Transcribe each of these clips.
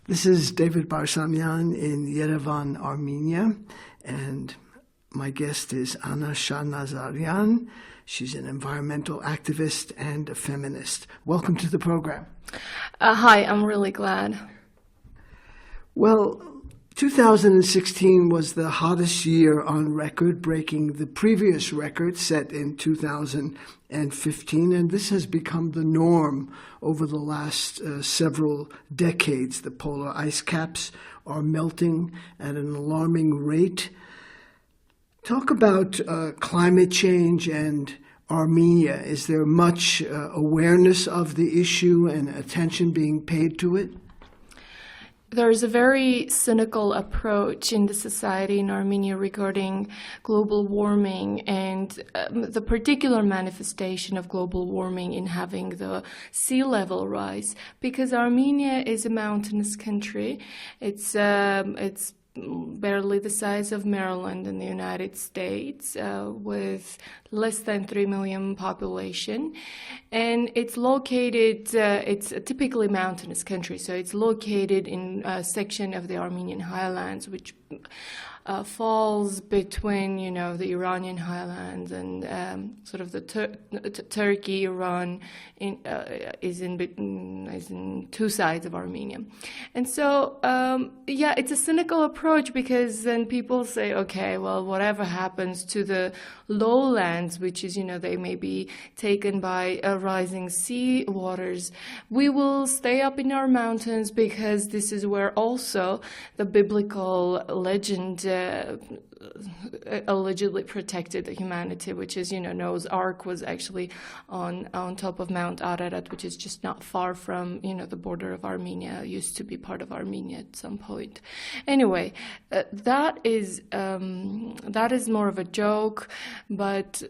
This is David Barsamian in Yerevan, Armenia, and my guest is Shahnazaryan. She's an environmental activist and a feminist. Welcome to the program. Hi, I'm really glad. Well, 2016 was the hottest year on record, breaking the previous record set in 2015, and this has become the norm over the last several decades. The polar ice caps are melting at an alarming rate. Talk about climate change and Armenia. Is there much awareness of the issue and attention being paid to it? There is a very cynical approach in the society in Armenia regarding global warming and the particular manifestation of global warming in having the sea level rise. Because Armenia is a mountainous country, it's barely the size of Maryland in the United States, with less than 3 million population, and it's located, it's a typically mountainous country, so it's located in a section of the Armenian highlands, which falls between, the Iranian highlands and sort of the Turkey, Iran is in two sides of Armenia. And so, it's a cynical approach, because then people say, okay, well, whatever happens to the lowlands, which is, they may be taken by rising sea waters, we will stay up in our mountains because this is where also the biblical legend allegedly protected humanity, which is, Noah's Ark was actually on top of Mount Ararat, which is just not far from, the border of Armenia. It used to be part of Armenia at some point. Anyway, that is more of a joke, but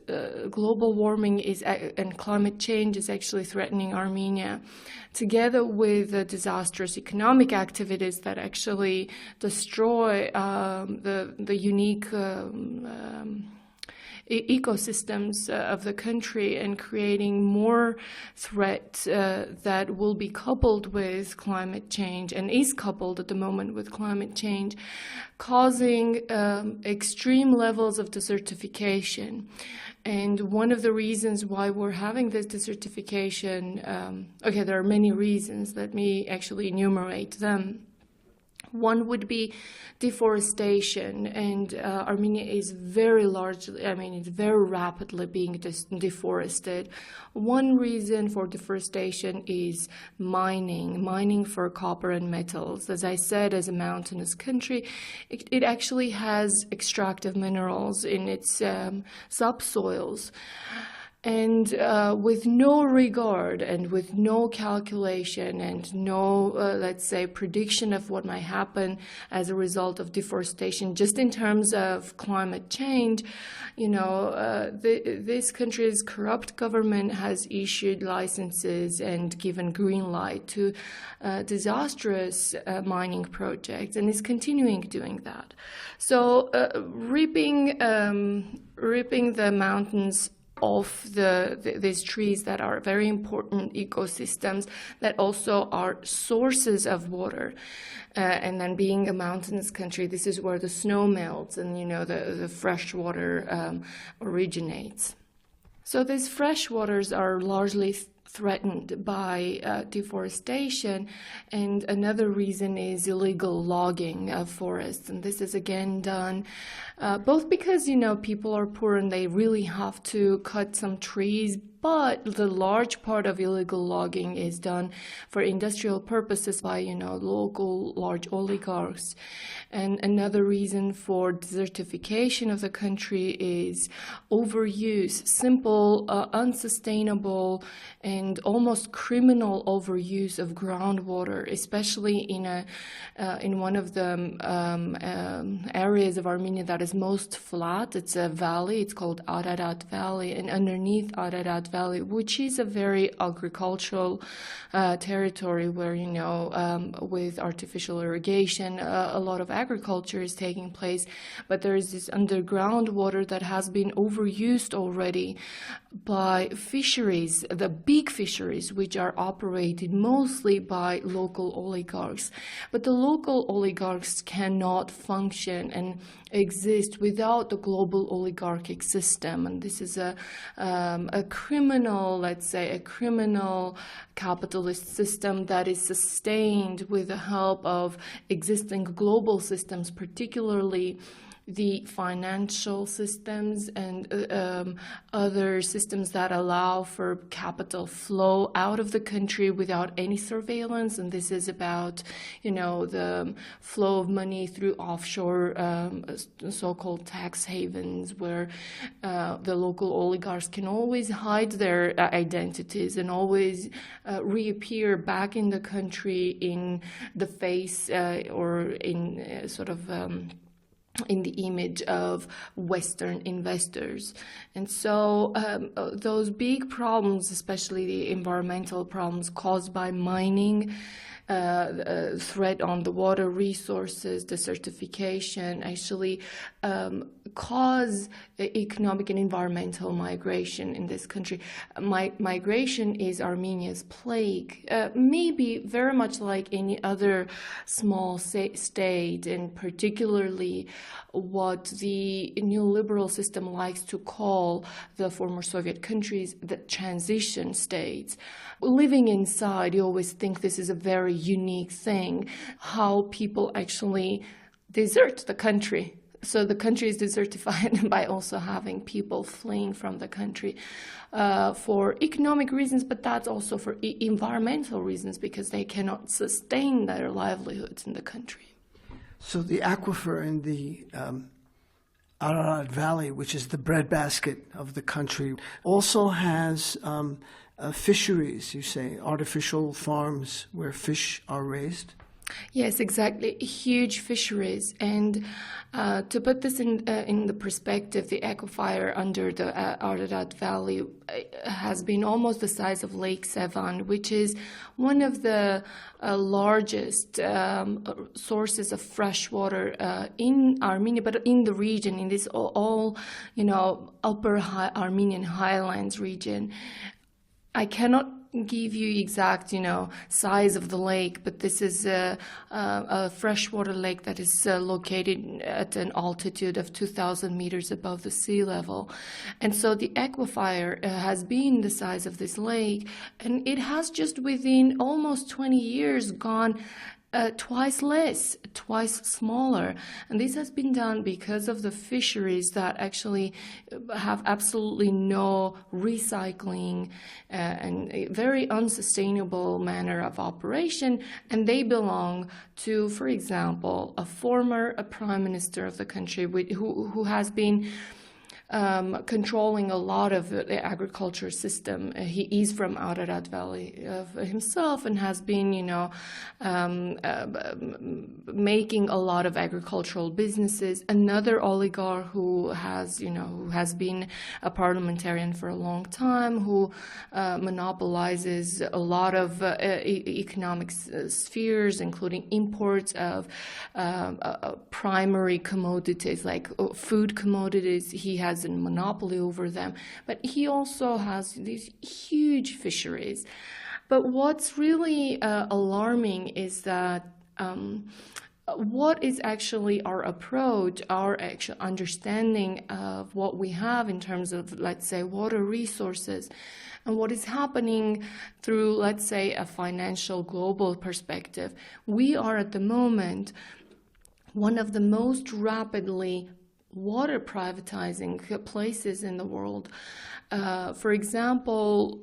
global warming and climate change is actually threatening Armenia, together with the disastrous economic activities that actually destroy the unique ecosystems of the country, and creating more threat that will be coupled with climate change, and is coupled at the moment with climate change, causing extreme levels of desertification. And one of the reasons why we're having this desertification, there are many reasons. Let me actually enumerate them. One would be deforestation, and Armenia is it's very rapidly being deforested. One reason for deforestation is mining for copper and metals. As I said, as a mountainous country, it actually has extractive minerals in its subsoils. And with no regard and with no calculation and no, prediction of what might happen as a result of deforestation, just in terms of climate change, this country's corrupt government has issued licenses and given green light to disastrous mining projects, and is continuing doing that. So ripping the mountains of these trees that are very important ecosystems that also are sources of water. And then, being a mountainous country, this is where the snow melts and, the fresh water originates. So these fresh waters are largely threatened by deforestation, and another reason is illegal logging of forests. And this is again done both because people are poor and they really have to cut some trees, but the large part of illegal logging is done for industrial purposes by local large oligarchs. And another reason for desertification of the country is overuse, simple, unsustainable, and almost criminal overuse of groundwater, especially in one of the areas of Armenia that is most flat. It's a valley. It's called Ararat Valley, and underneath Ararat Valley, which is a very agricultural territory where, with artificial irrigation, a lot of agriculture is taking place. But there is this underground water that has been overused already by fisheries, the big fisheries, which are operated mostly by local oligarchs. But the local oligarchs cannot function and exist without the global oligarchic system. And this is a criminal, let's say, a criminal capitalist system that is sustained with the help of existing global systems, particularly the financial systems and other systems that allow for capital flow out of the country without any surveillance. And this is about, the flow of money through offshore so-called tax havens, where the local oligarchs can always hide their identities and always reappear back in the country in the face or in in the image of Western investors. And so those big problems, especially the environmental problems caused by mining, threat on the water resources, desertification, actually cause economic and environmental migration in this country. Migration is Armenia's plague, maybe very much like any other small state, and particularly what the neoliberal system likes to call the former Soviet countries, the transition states. Living inside, you always think this is a very unique thing, how people actually desert the country. So the country is desertified by also having people fleeing from the country for economic reasons, but that's also for environmental reasons, because they cannot sustain their livelihoods in the country. So the aquifer in the Ararat Valley, which is the breadbasket of the country, also has fisheries, you say, artificial farms where fish are raised? Yes, exactly. Huge fisheries. And to put this in the perspective, the aquifer under the Ararat Valley has been almost the size of Lake Sevan, which is one of the largest sources of fresh water in Armenia, but in the region, in this all upper Armenian highlands region. I cannot give you exact, size of the lake, but this is a freshwater lake that is located at an altitude of 2,000 meters above the sea level. And so the aquifer has been the size of this lake, and it has just within almost 20 years gone twice less, twice smaller. And this has been done because of the fisheries that actually have absolutely no recycling and a very unsustainable manner of operation. And they belong to, for example, a former prime minister of the country who has been controlling a lot of the agriculture system. He is from Ararat Valley himself and has been, making a lot of agricultural businesses. Another oligarch who has been a parliamentarian for a long time, who monopolizes a lot of economic spheres, including imports of primary commodities like food commodities. He has a monopoly over them, but he also has these huge fisheries. But what's really alarming is that what is actually our approach, our actual understanding of what we have in terms of, let's say, water resources, and what is happening through, let's say, a financial global perspective. We are at the moment one of the most rapidly water privatizing places in the world. For example,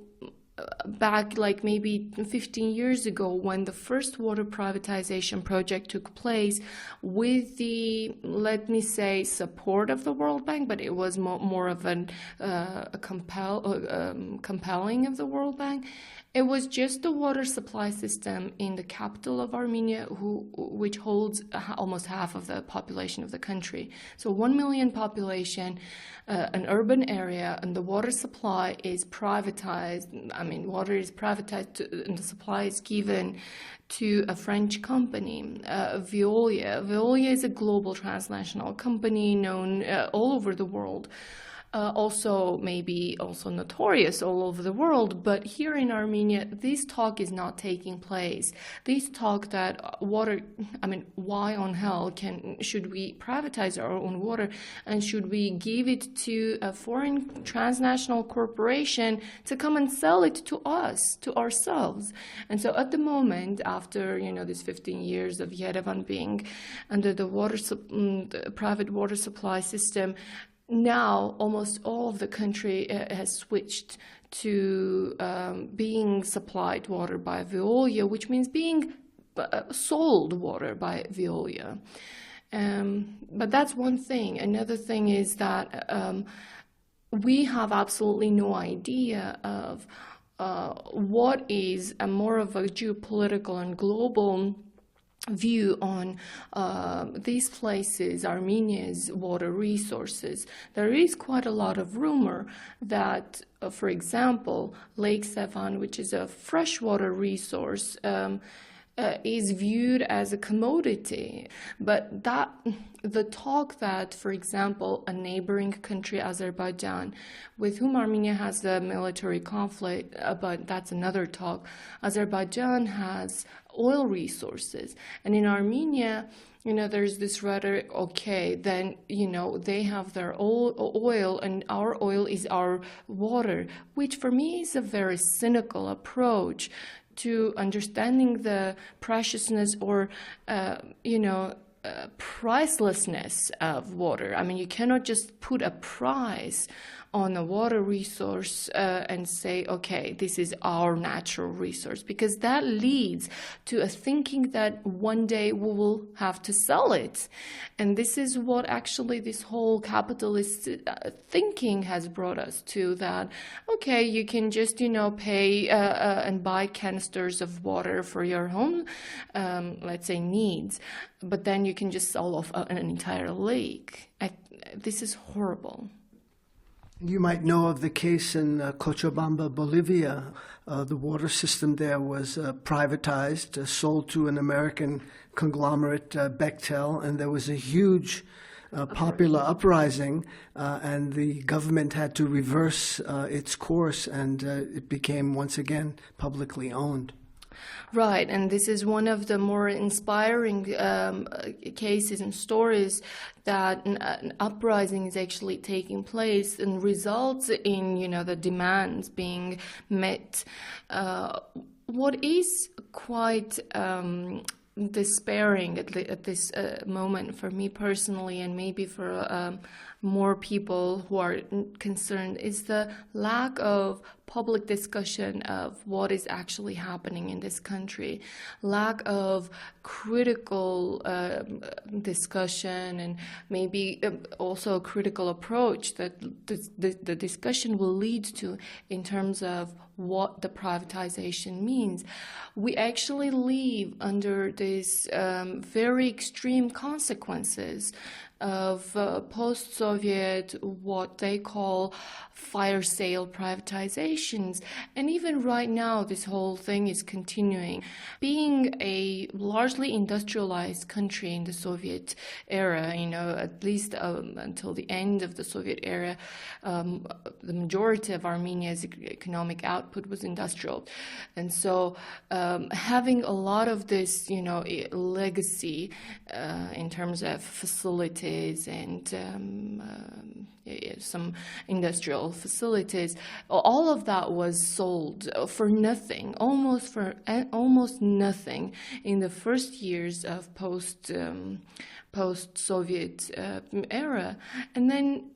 back like maybe 15 years ago, when the first water privatization project took place with the, let me say, support of the World Bank, but it was more of a compelling of the World Bank. It was just the water supply system in the capital of Armenia, which holds almost half of the population of the country. So 1 million population, an urban area, and the water supply is privatized. I mean, water is privatized and the supply is given to a French company, Veolia. Veolia is a global transnational company known all over the world. Also notorious all over the world, but here in Armenia, this talk is not taking place. This talk that water, why on hell should we privatize our own water, and should we give it to a foreign transnational corporation to come and sell it to us, to ourselves? And so at the moment, after, these 15 years of Yerevan being under the private water supply system, now, almost all of the country has switched to being supplied water by Veolia, which means being sold water by Veolia. But that's one thing. Another thing is that we have absolutely no idea of what is more of a geopolitical and global view on these places, Armenia's water resources. There is quite a lot of rumor that, for example, Lake Sevan, which is a freshwater resource, is viewed as a commodity. But the talk that, for example, a neighboring country, Azerbaijan, with whom Armenia has a military conflict, but that's another talk. Azerbaijan has oil resources, and in Armenia, there's this rhetoric, okay, then, they have their oil and our oil is our water, which for me is a very cynical approach to understanding the preciousness or, pricelessness of water. I mean, you cannot just put a price on a water resource and say, okay, this is our natural resource, because that leads to a thinking that one day we will have to sell it. And this is what actually this whole capitalist thinking has brought us to, that, okay, you can just, pay and buy canisters of water for your home, let's say, needs, but then you can just sell off an entire lake. This is horrible. You might know of the case in Cochabamba, Bolivia. The water system there was privatized, sold to an American conglomerate, Bechtel, and there was a huge popular uprising, and the government had to reverse its course, and it became once again publicly owned. Right, and this is one of the more inspiring cases and stories that an uprising is actually taking place and results in, the demands being met. What is quite despairing at this moment for me personally, and maybe for more people who are concerned, is the lack of public discussion of what is actually happening in this country, lack of critical discussion, and maybe also a critical approach that the discussion will lead to in terms of what the privatization means. We actually live under these very extreme consequences of post-Soviet, what they call fire sale privatizations. And even right now, this whole thing is continuing. Being a largely industrialized country in the Soviet era, at least until the end of the Soviet era, the majority of Armenia's economic output was industrial. And so having a lot of this, legacy in terms of facilities and some industrial facilities, all of that was sold for nothing, almost nothing in the first years of post-Soviet era. And then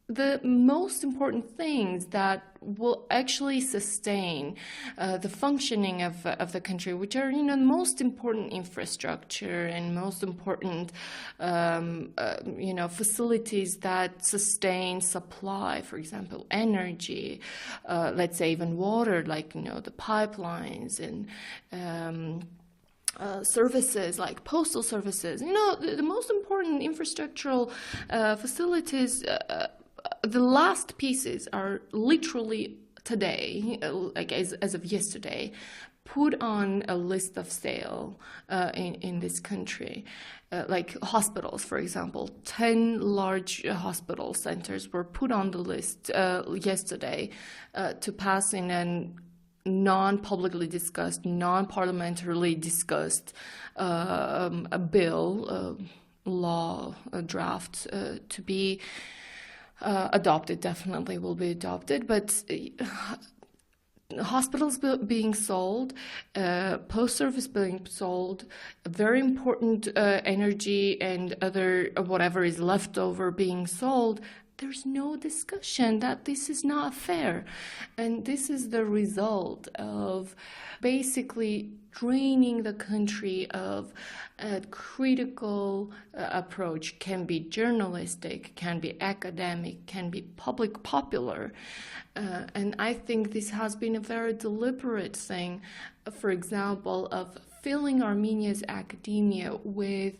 the most important things that will actually sustain the functioning of the country, which are, the most important infrastructure and most important, facilities that sustain supply, for example, energy, let's say even water, like, the pipelines and services like postal services, the most important infrastructural facilities. The last pieces are literally today, like as of yesterday, put on a list of sale in this country. Like hospitals, for example, 10 large hospital centers were put on the list yesterday to pass in an non-publicly discussed, non-parliamentarily discussed a bill, law, a draft to be adopted. Definitely will be adopted, but hospitals being sold, post service being sold, very important energy and other whatever is left over being sold. There's no discussion that this is not fair. And this is the result of basically draining the country of a critical approach. Can be journalistic, can be academic, can be popular. And I think this has been a very deliberate thing, for example, of filling Armenia's academia with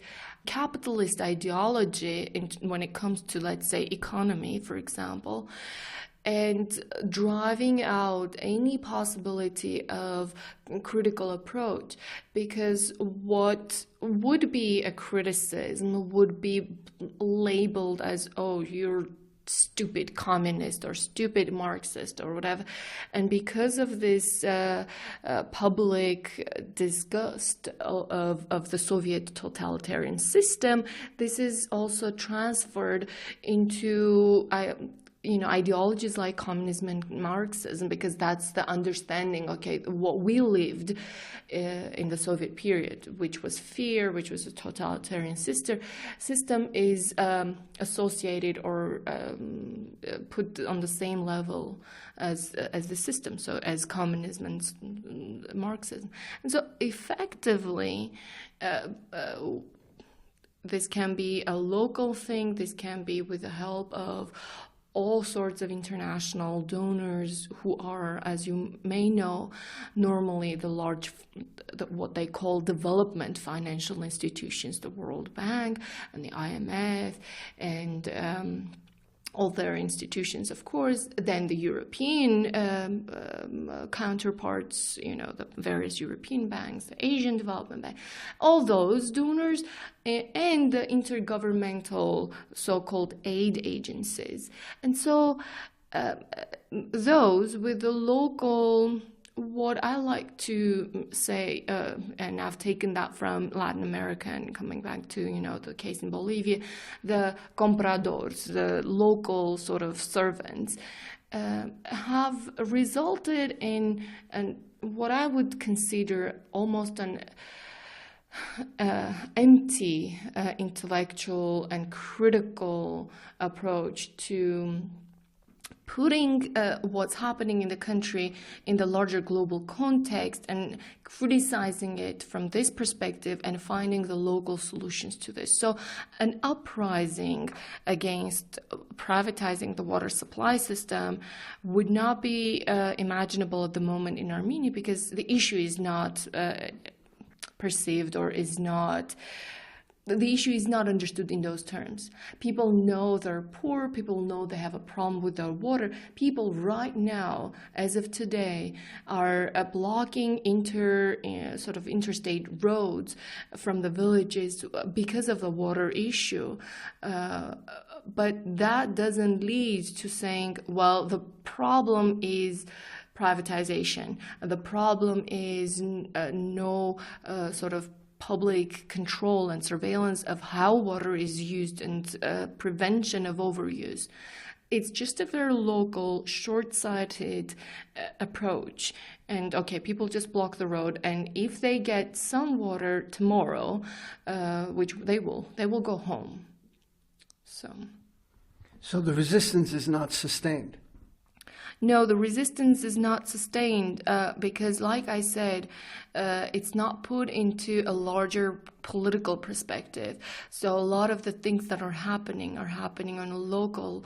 capitalist ideology when it comes to, let's say, economy, for example, and driving out any possibility of critical approach, because what would be a criticism would be labeled as, oh, you're stupid communist or stupid Marxist or whatever. And because of this public disgust of the Soviet totalitarian system, this is also transferred into ideologies like communism and Marxism, because that's the understanding, okay, what we lived in the Soviet period, which was fear, which was a totalitarian system, is associated or put on the same level as the system, so as communism and Marxism. And so effectively, this can be a local thing, this can be with the help of all sorts of international donors who are, as you may know, normally what they call development financial institutions, the World Bank and the IMF and all their institutions, of course, then the European counterparts, the various European banks, the Asian Development Bank, all those donors, and the intergovernmental so-called aid agencies. And so those with the local, what I like to say, and I've taken that from Latin America and coming back to, the case in Bolivia, the compradores, the local sort of servants, have resulted in what I would consider almost an empty intellectual and critical approach to putting what's happening in the country in the larger global context and criticizing it from this perspective and finding the local solutions to this. So an uprising against privatizing the water supply system would not be imaginable at the moment in Armenia, because the issue is not perceived or is not... The issue is not understood in those terms. People know they're poor. People know they have a problem with their water. People right now, as of today, are blocking interstate roads from the villages because of the water issue. But that doesn't lead to saying, well, the problem is privatization. The problem is no sort of public control and surveillance of how water is used and prevention of overuse. It's just a very local, short-sighted approach. And okay, people just block the road, and if they get some water tomorrow, which they will go home. So. So the resistance is not sustained. No, the resistance is not sustained because, like I said, it's not put into a larger political perspective. So a lot of the things that are happening on a local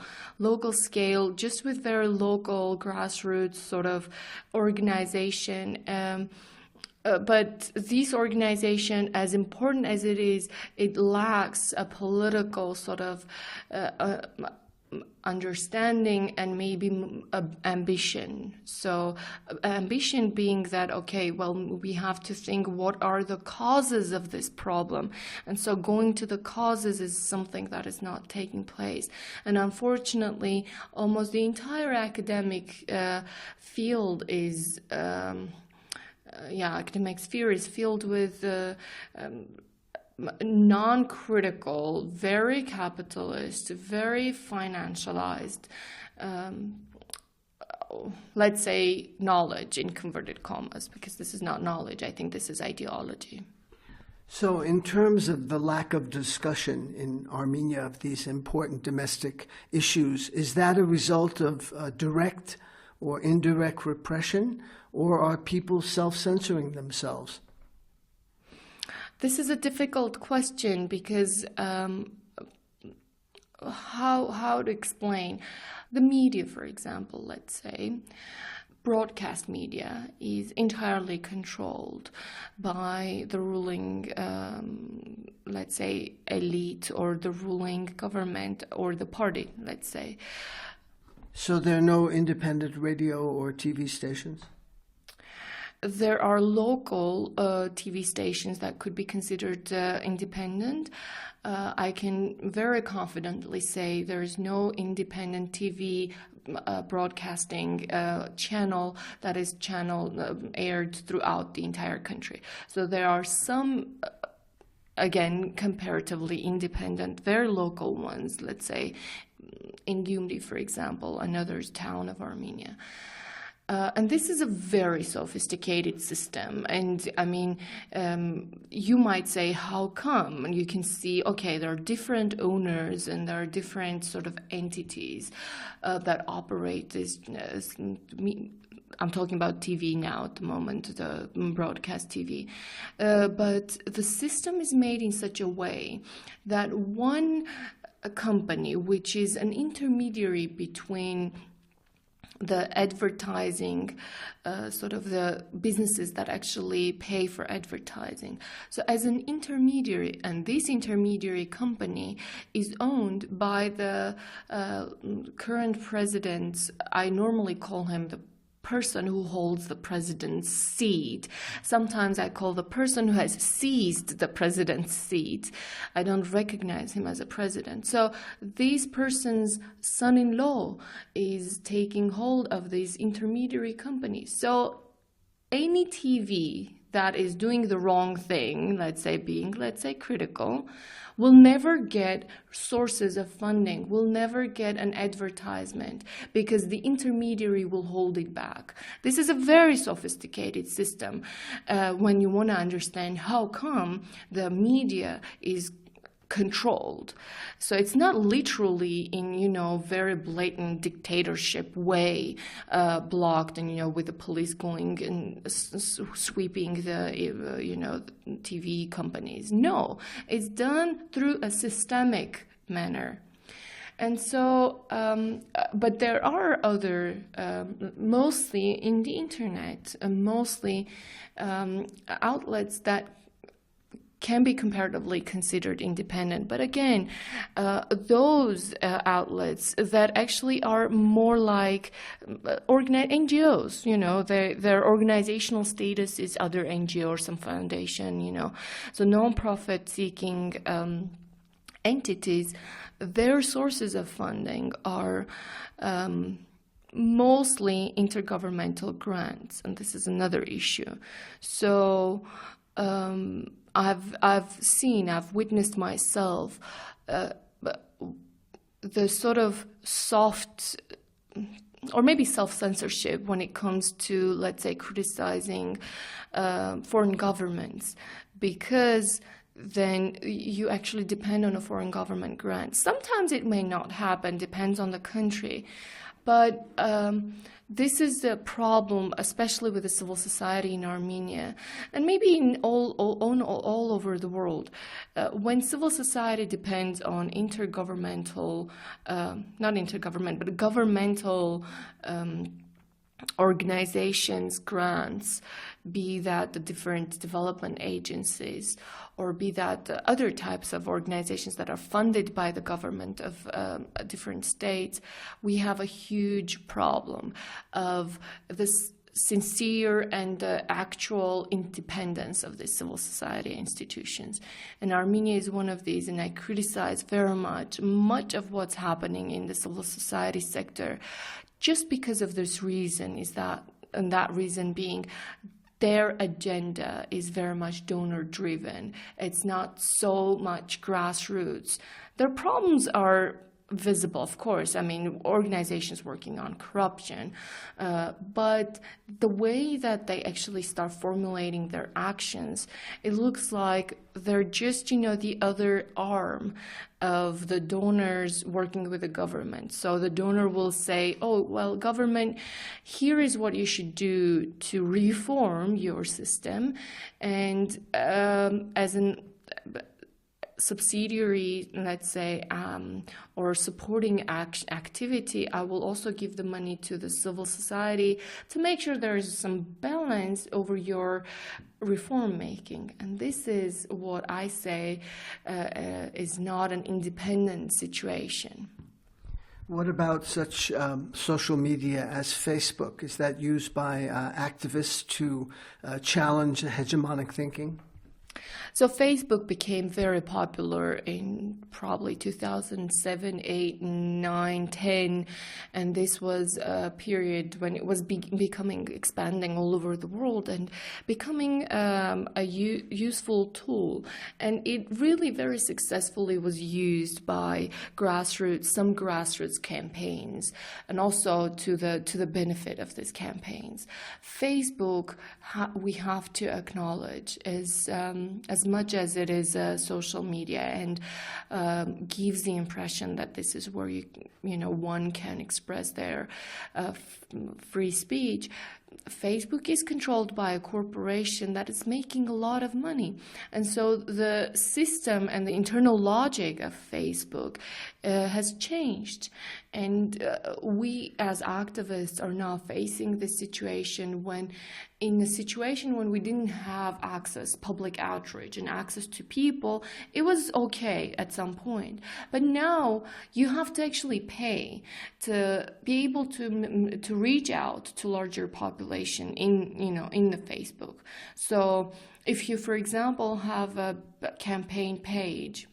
scale, just with very local grassroots sort of organization. But this organization, as important as it is, it lacks a political sort of understanding and maybe ambition. So ambition being that, okay, well, we have to think what are the causes of this problem. And so going to the causes is something that is not taking place. And unfortunately, almost the entire academic field is, academic sphere is filled with non-critical, very capitalist, very financialized, let's say knowledge in converted commas, because this is not knowledge. I think this is ideology. So in terms of the lack of discussion in Armenia of these important domestic issues, is that a result of direct or indirect repression, or are people self-censoring themselves? This is a difficult question because how to explain? The media, for example, let's say, broadcast media is entirely controlled by the ruling, let's say, elite or the ruling government or the party, let's say. So there are no independent radio or TV stations? There are local TV stations that could be considered independent. I can very confidently say there is no independent TV broadcasting channel that is aired throughout the entire country. So there are some, again, comparatively independent, very local ones, let's say in Gyumri, for example, another town of Armenia. And this is a very sophisticated system. And I mean, you might say, how come? And you can see, okay, there are different owners and there are different sort of entities that operate this. I'm talking about TV now at the moment, the broadcast TV. But the system is made in such a way that one company, which is an intermediary between the advertising, sort of the businesses that actually pay for advertising. So as an intermediary, and this intermediary company is owned by the current president. I normally call him the person who holds the president's seat. Sometimes I call the person who has seized the president's seat. I don't recognize him as a president. So this person's son-in-law is taking hold of these intermediary companies. So any TV that is doing the wrong thing, let's say critical, will never get sources of funding, will never get an advertisement because the intermediary will hold it back. This is a very sophisticated system when you want to understand how come the media is controlled. So it's not literally in, very blatant dictatorship way blocked and, with the police going and sweeping the, TV companies. No, it's done through a systemic manner. And so, but there are other, mostly in the internet, mostly outlets that can be comparatively considered independent. But again, those outlets that actually are more like NGOs, their organizational status is other NGO or some foundation, So non-profit seeking entities, their sources of funding are mostly intergovernmental grants, and this is another issue. So I've witnessed myself the sort of soft or maybe self-censorship when it comes to, let's say, criticizing foreign governments, because then you actually depend on a foreign government grant. Sometimes it may not happen, depends on the country. But this is the problem, especially with the civil society in Armenia, and maybe in all over the world. When civil society depends on intergovernmental, not intergovernment, but governmental organizations, grants, be that the different development agencies, or be that the other types of organizations that are funded by the government of different states, we have a huge problem of this sincere and actual independence of the civil society institutions. And Armenia is one of these, and I criticize very much of what's happening in the civil society sector just because of this reason, and that reason being their agenda is very much donor-driven. It's not so much grassroots. Their problems are visible, of course. I mean, organizations working on corruption, but the way that they actually start formulating their actions, it looks like they're just, the other arm of the donors working with the government. So the donor will say, oh, well, government, here is what you should do to reform your system. And as an subsidiary, let's say, or supporting activity, I will also give the money to the civil society to make sure there is some balance over your reform making. And this is what I say is not an independent situation. What about such social media as Facebook? Is that used by activists to challenge hegemonic thinking? So Facebook became very popular in probably 2007, 8, 9, 10, and this was a period when it was expanding all over the world and becoming a useful tool. And it really very successfully was used by some grassroots campaigns, and also to the benefit of these campaigns. Facebook, we have to acknowledge, is as much as it is social media and gives the impression that this is where one can express their free speech. Facebook is controlled by a corporation that is making a lot of money. And so the system and the internal logic of Facebook has changed. And we as activists are now facing this situation when we didn't have public outreach and access to people, it was okay at some point. But now you have to actually pay to be able to reach out to larger population in the Facebook. So if you, for example, have a campaign page,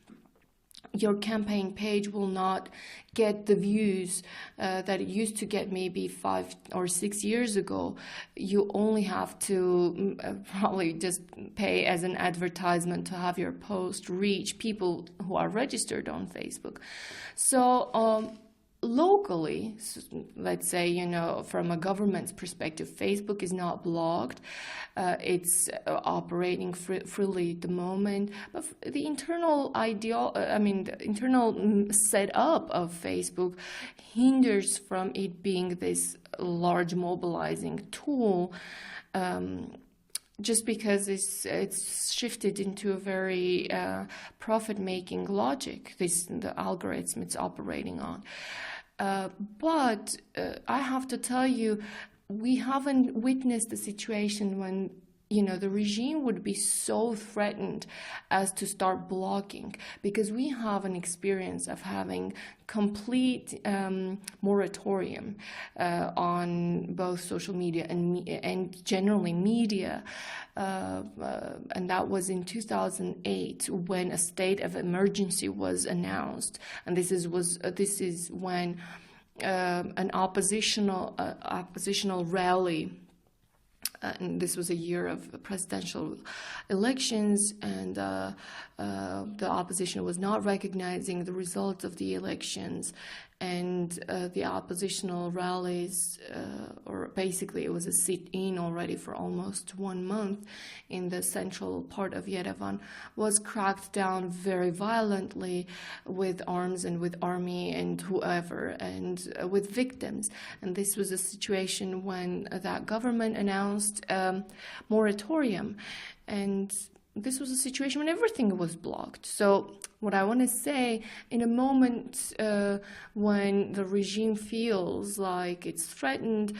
your campaign page will not get the views that it used to get maybe 5 or 6 years ago. You only have to probably just pay as an advertisement to have your post reach people who are registered on Facebook. So locally, let's say, from a government's perspective, Facebook is not blocked. It's operating freely at the moment. But the internal the internal setup of Facebook hinders from it being this large mobilizing tool. Just because it's shifted into a very profit-making logic, the algorithm it's operating on. But I have to tell you, we haven't witnessed a situation when the regime would be so threatened as to start blocking, because we have an experience of having complete moratorium on both social media and generally media, and that was in 2008 when a state of emergency was announced, and this is when an oppositional rally and this was a year of presidential elections, and the opposition was not recognizing the results of the elections, and the oppositional rallies, or basically it was a sit-in already for almost 1 month in the central part of Yerevan, was cracked down very violently with arms and with army and whoever, and with victims. And this was a situation when that government announced moratorium, and this was a situation when everything was blocked. So what I want to say, in a moment when the regime feels like it's threatened,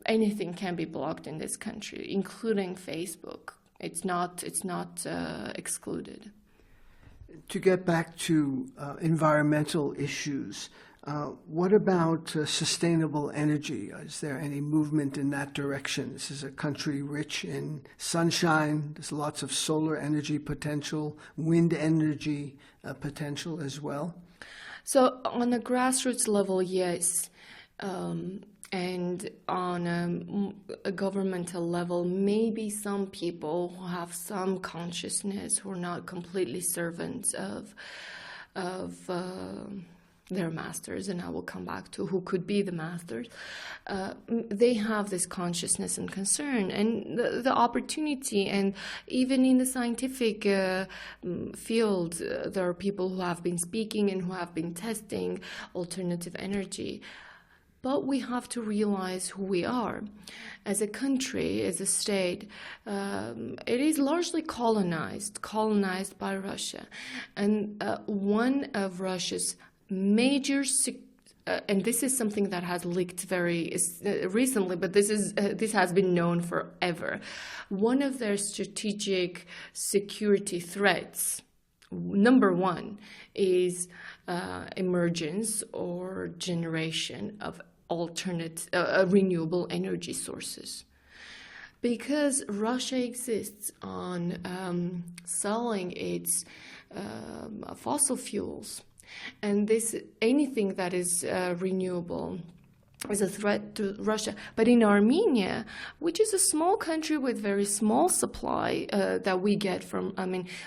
anything can be blocked in this country, including Facebook. It's not excluded. To get back to environmental issues, what about sustainable energy? Is there any movement in that direction? This is a country rich in sunshine. There's lots of solar energy potential, wind energy potential as well. So on a grassroots level, yes. And on a governmental level, maybe some people who have some consciousness, who are not completely servants of their masters, and I will come back to who could be the masters, they have this consciousness and concern, and the opportunity. And even in the scientific field, there are people who have been speaking and who have been testing alternative energy. But we have to realize who we are. As a country, as a state, it is largely colonized by Russia. And one of Russia's major, and this is something that has leaked very recently, but this has been known forever. One of their strategic security threats, number one, is emergence or generation of alternate renewable energy sources. Because Russia exists on selling its fossil fuels, and anything that is renewable is a threat to Russia. But in Armenia, which is a small country with very small supply that we get from,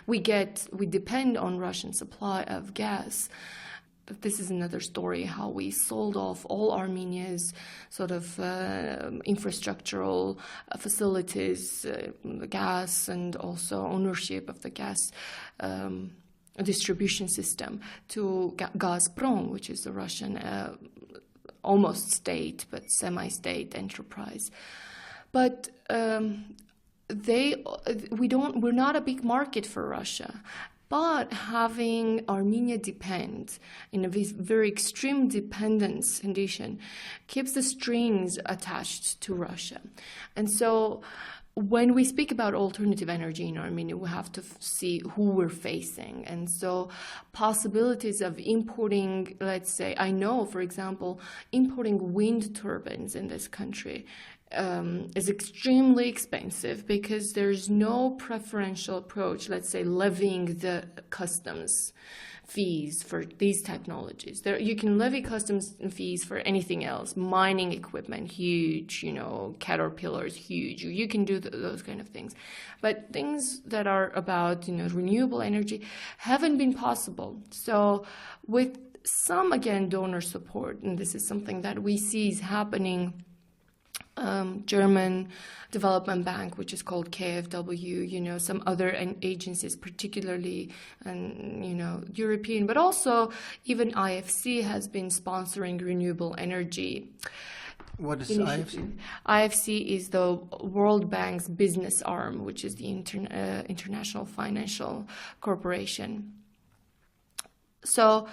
we depend on Russian supply of gas. This is another story, how we sold off all Armenia's sort of infrastructural facilities, gas, and also ownership of the gas distribution system to Gazprom, which is a Russian almost state but semi-state enterprise. But we're not a big market for Russia. But having Armenia depend in a very extreme dependence condition keeps the strings attached to Russia. And so when we speak about alternative energy in Armenia, we have to see who we're facing. And so possibilities of importing, let's say, I know, for example, importing wind turbines in this country is extremely expensive because there's no preferential approach, let's say, levying the customs fees for these technologies. You can levy customs fees for anything else. Mining equipment, huge, caterpillars, huge. You can do those kind of things. But things that are about, renewable energy haven't been possible. So with some, again, donor support, and this is something that we see is happening, German Development Bank, which is called KfW, some other agencies, particularly, European, but also even IFC has been sponsoring renewable energy. What is IFC? IFC is the World Bank's business arm, which is the International Financial Corporation. So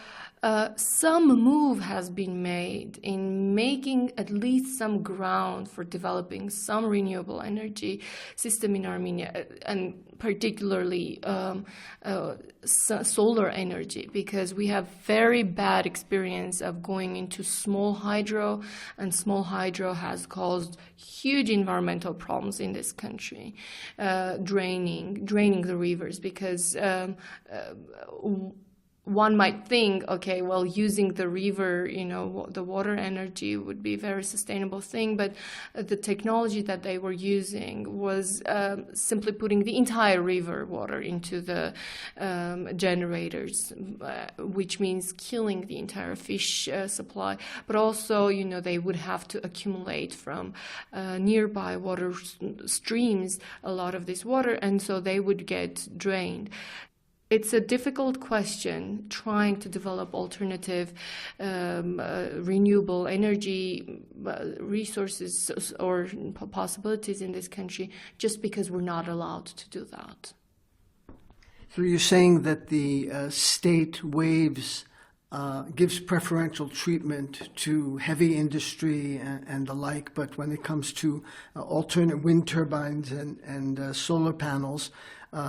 some move has been made in making at least some ground for developing some renewable energy system in Armenia, and particularly solar energy, because we have very bad experience of going into small hydro, and small hydro has caused huge environmental problems in this country, draining the rivers, because one might think, okay, well, using the river, the water energy would be a very sustainable thing, but the technology that they were using was simply putting the entire river water into the generators, which means killing the entire fish supply. But also, they would have to accumulate from nearby water streams a lot of this water, and so they would get drained. It's a difficult question, trying to develop alternative renewable energy resources or possibilities in this country, just because we're not allowed to do that. So you're saying that the state gives preferential treatment to heavy industry and the like, but when it comes to alternate wind turbines and solar panels,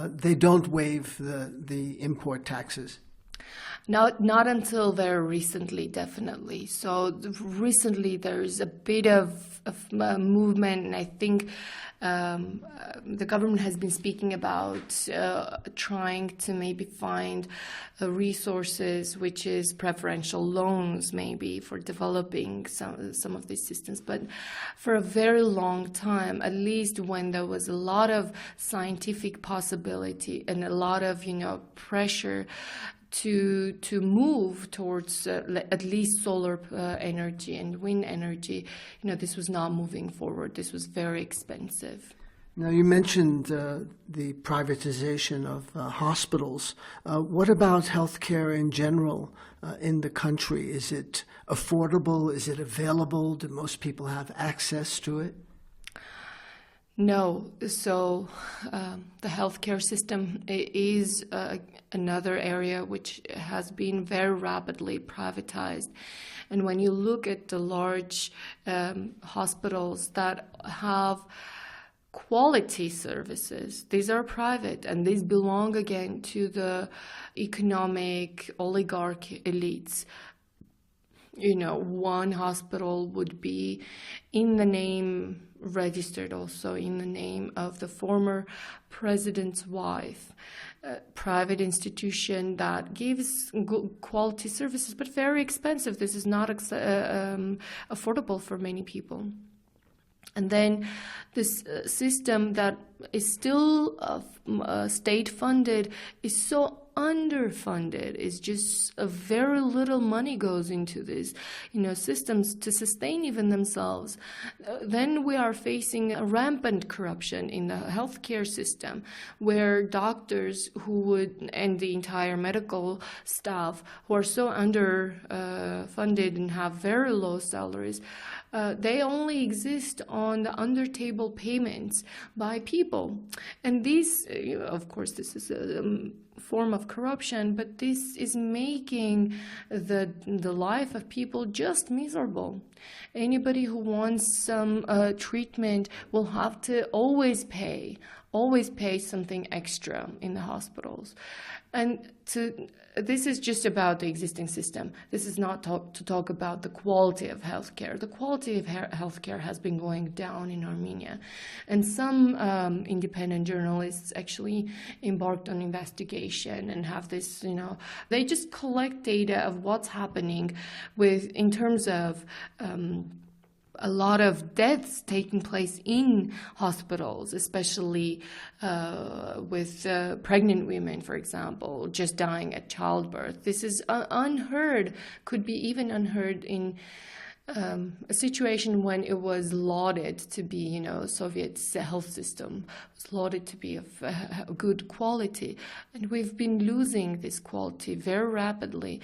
they don't waive the import taxes. Not until very recently, definitely. So recently there's a bit of movement, and I think the government has been speaking about trying to maybe find resources, which is preferential loans maybe for developing some of these systems. But for a very long time, at least when there was a lot of scientific possibility and a lot of pressure to move towards at least solar energy and wind energy, this was not moving forward. This was very expensive. Now, you mentioned the privatization of hospitals. What about healthcare in general in the country? Is it affordable? Is it available? Do most people have access to it? No. So the healthcare system is another area which has been very rapidly privatized. And when you look at the large hospitals that have quality services, these are private, and these belong again to the economic oligarch elites. One hospital would be in the name, registered also in the name of the former president's wife. A private institution that gives good quality services, but very expensive. This is not affordable for many people. And then this system that is still state-funded is so underfunded. It's just a very little money goes into these, systems to sustain even themselves. Then we are facing a rampant corruption in the healthcare system, where doctors and the entire medical staff who are so underfunded and have very low salaries, they only exist on the under-table payments by people. And these, of course, this is a form of corruption, but this is making the life of people just miserable. Anybody who wants some treatment will have to always pay something extra in the hospitals. And this is just about the existing system. This is not to talk about the quality of healthcare. The quality of healthcare has been going down in Armenia. And some independent journalists actually embarked on investigation and have this, they just collect data of what's happening in terms of a lot of deaths taking place in hospitals, especially with pregnant women, for example, just dying at childbirth. This is unheard, could be even unheard in a situation when it was lauded to be, Soviet health system was lauded to be of good quality. And we've been losing this quality very rapidly.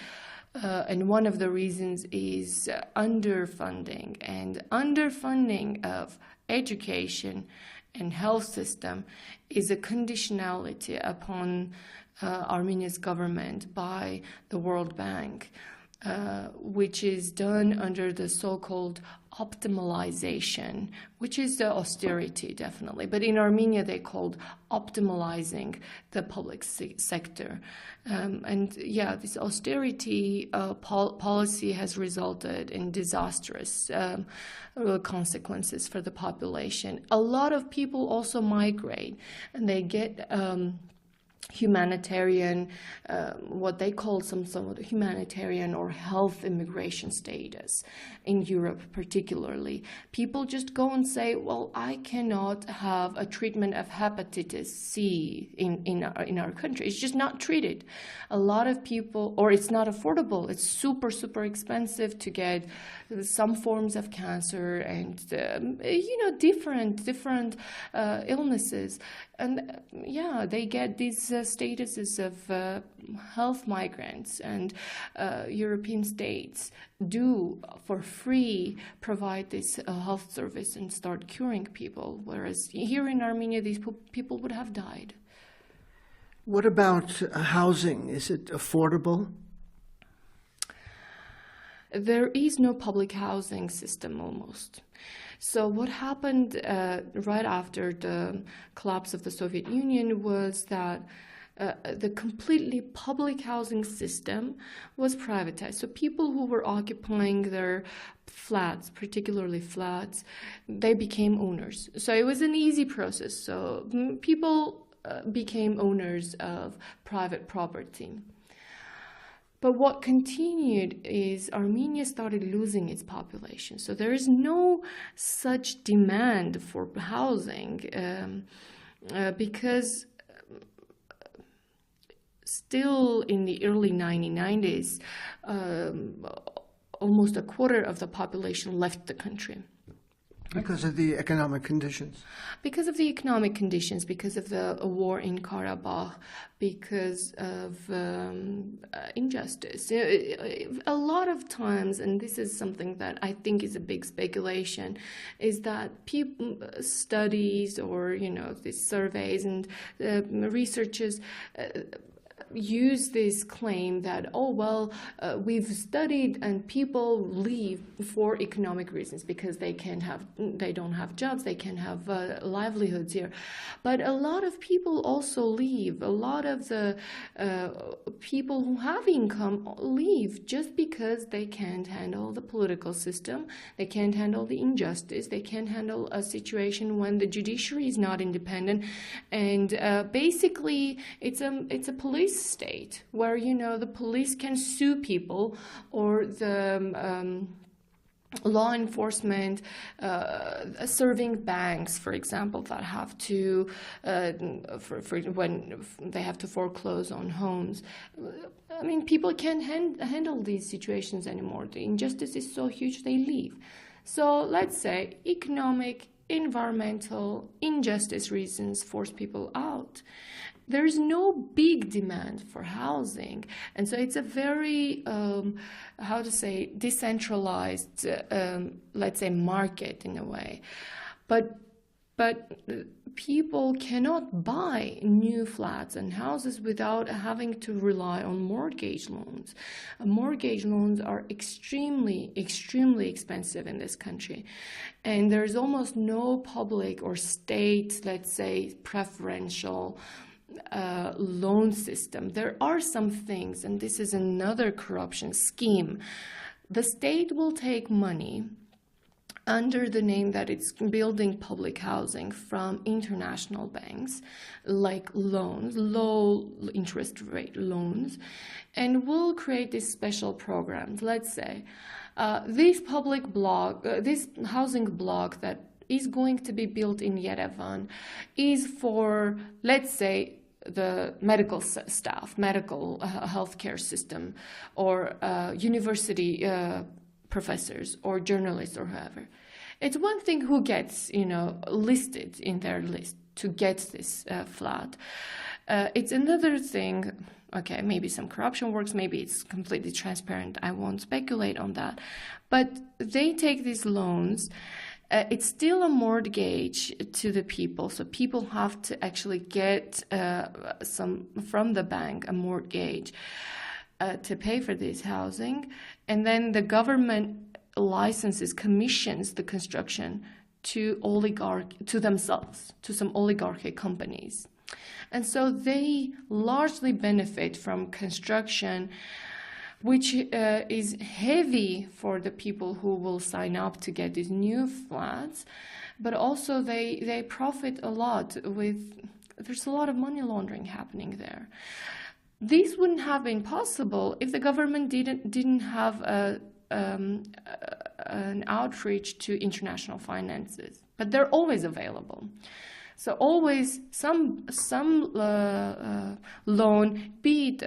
And one of the reasons is underfunding. And underfunding of education and health system is a conditionality upon Armenia's government by the World Bank, which is done under the so-called optimalization, which is the austerity, definitely. But in Armenia, they called optimalizing the public sector. This austerity policy has resulted in disastrous consequences for the population. A lot of people also migrate, and they get humanitarian, what they call some sort of humanitarian or health immigration status in Europe particularly. People just go and say, well, I cannot have a treatment of hepatitis C in our country. It's just not treated. A lot of people, or it's not affordable. It's super, super expensive to get some forms of cancer and, different illnesses. And they get these statuses of health migrants, and European states do for free provide this health service and start curing people, whereas here in Armenia these people would have died. What about housing? Is it affordable? There is no public housing system almost. So what happened right after the collapse of the Soviet Union was that the completely public housing system was privatized. So people who were occupying their flats, particularly flats, they became owners. So it was an easy process. So people became owners of private property. But what continued is Armenia started losing its population. So there is no such demand for housing because still in the early 1990s, almost a quarter of the population left the country. Because of the economic conditions? Because of the economic conditions, because of the war in Karabakh, because of injustice. A lot of times, and this is something that I think is a big speculation, is that people studies or these surveys and researchers use this claim that we've studied and people leave for economic reasons because they don't have jobs, they can't have livelihoods here. But a lot of people also leave. A lot of the people who have income leave just because they can't handle the political system, they can't handle the injustice, they can't handle a situation when the judiciary is not independent, and basically it's a police state where the police can sue people, or the law enforcement serving banks, for example, that have to for when they have to foreclose on homes. I mean, people can't handle these situations anymore. The injustice is so huge, they leave. So let's say economic, environmental, injustice reasons force people out. There's no big demand for housing, and so it's a very decentralized let's say market in a way, but people cannot buy new flats and houses without having to rely on mortgage loans. Mortgage loans are extremely expensive in this country, and there's almost no public or state, let's say, preferential loan system. There are some things, and this is another corruption scheme. The state will take money under the name that it's building public housing from international banks, like loans, low interest rate loans, and will create these special programs. Let's say this housing block that is going to be built in Yerevan is for, let's say, the medical staff, medical healthcare system, or university professors or journalists or whoever. It's one thing who gets, listed in their list to get this flat. It's another thing, okay, maybe some corruption works, maybe it's completely transparent. I won't speculate on that. But they take these loans. It's still a mortgage to the people, so people have to actually get some from the bank, a mortgage, to pay for this housing, and then the government licenses, commissions the construction to themselves, to some oligarchic companies, and so they largely benefit from construction, which is heavy for the people who will sign up to get these new flats, but also they profit a lot with there's a lot of money laundering happening there. This wouldn't have been possible if the government didn't have an outreach to international finances, but they're always available. So always some loan, be it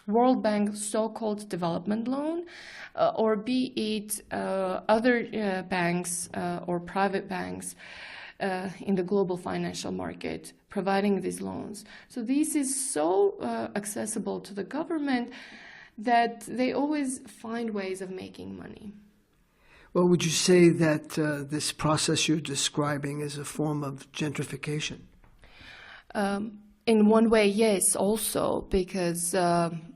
World Bank so-called development loan, or be it other banks or private banks in the global financial market providing these loans. So this is so accessible to the government that they always find ways of making money. Well, would you say that this process you're describing is a form of gentrification? In one way, yes, also, because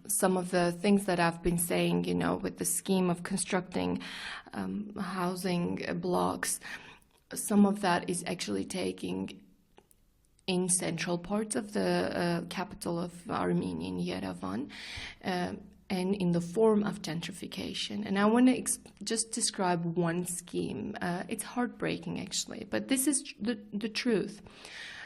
some of the things that I've been saying, with the scheme of constructing housing blocks, some of that is actually taking in central parts of the capital of Armenia, Yerevan, and in the form of gentrification. And I want to just describe one scheme. It's heartbreaking, actually, but this is the truth.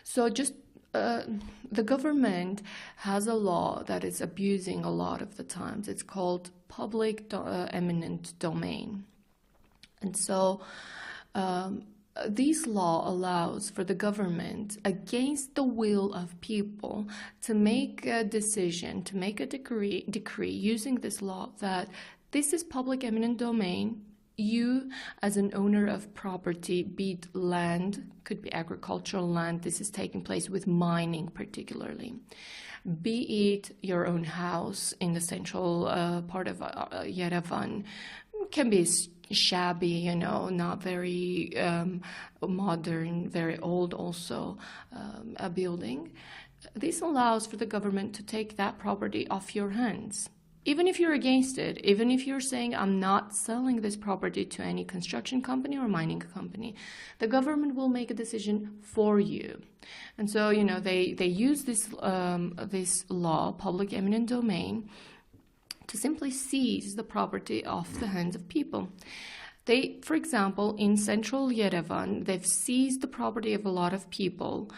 So just the government has a law that is abusing a lot of the times. It's called public eminent domain. And so this law allows for the government, against the will of people, to make a decision, to make a decree using this law that this is public eminent domain. You, as an owner of property, be it land, could be agricultural land, this is taking place with mining particularly, be it your own house in the central part of Yerevan, can be shabby, not very modern, very old also, a building. This allows for the government to take that property off your hands. Even if you're against it, even if you're saying, I'm not selling this property to any construction company or mining company, the government will make a decision for you. And so, they use this law, public eminent domain, to simply seize the property off the hands of people. They, for example, in central Yerevan, they've seized the property of a lot of people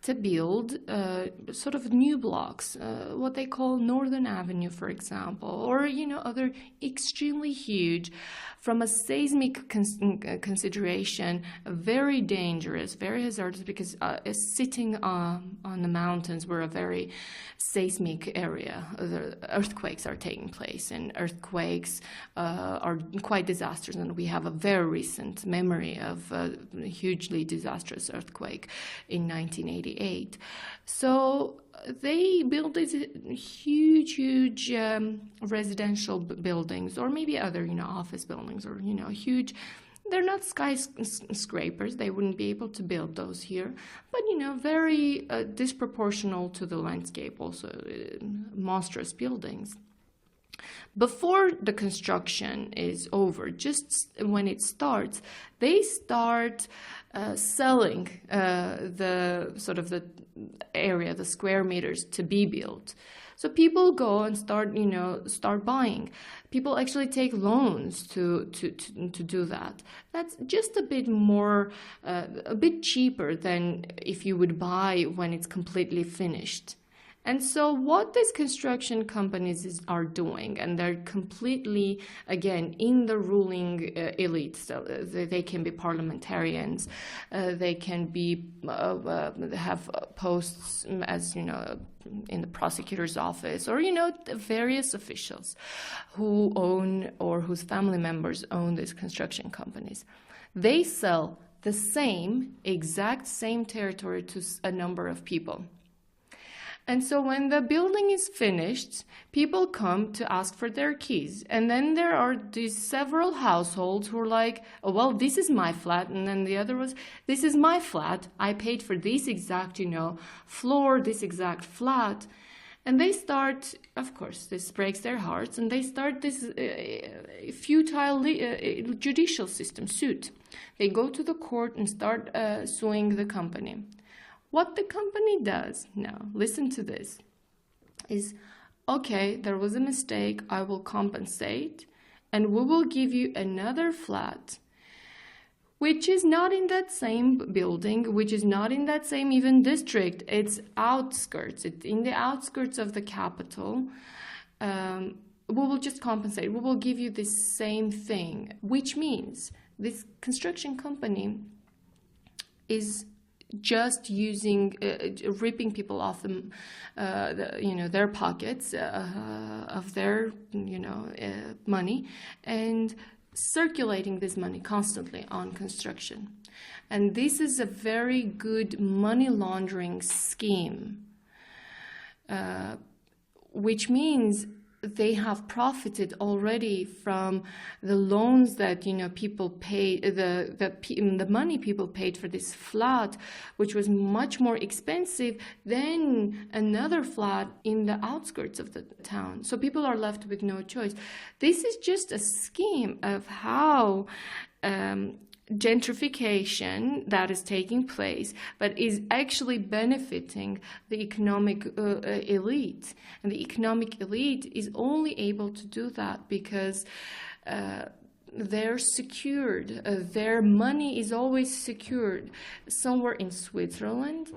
to build sort of new blocks, what they call Northern Avenue, for example, or, other extremely huge, from a seismic consideration, very dangerous, very hazardous, because sitting on the mountains, we're a very seismic area. The earthquakes are taking place, and earthquakes are quite disastrous, and we have a very recent memory of a hugely disastrous earthquake in 1988. So they build these huge residential buildings, or maybe other, office buildings, or, huge. They're not skyscrapers. They wouldn't be able to build those here, but, very disproportional to the landscape, also monstrous buildings. Before the construction is over, just when it starts, they start selling the area, the square meters to be built. So people go and start buying. People actually take loans to do that. That's just a bit more, a bit cheaper than if you would buy when it's completely finished. And so what these construction companies are doing, and they're completely, again, in the ruling elite, so they can be parliamentarians, they can be have posts as, in the prosecutor's office, or, various officials who own or whose family members own these construction companies. They sell the exact same territory to a number of people. And so when the building is finished, people come to ask for their keys. And then there are these several households who are like, oh, well, this is my flat. And then the other was, this is my flat. I paid for this exact, floor, this exact flat. And they start, of course, this breaks their hearts, and they start this futile judicial system suit. They go to the court and start suing the company. What the company does now, listen to this, is, okay, there was a mistake, I will compensate, and we will give you another flat which is not in that same building, which is not in that same even district. It's outskirts. It's in the outskirts of the capital. We will just compensate. We will give you the same thing, which means this construction company is just using, ripping people off them, their pockets of their, money, and circulating this money constantly on construction. And this is a very good money laundering scheme, which means they have profited already from the loans that people paid, the money people paid for this flat, which was much more expensive than another flat in the outskirts of the town. So people are left with no choice. This is just a scheme of how gentrification that is taking place, but is actually benefiting the economic elite. And the economic elite is only able to do that because they're secured. Their money is always secured somewhere in Switzerland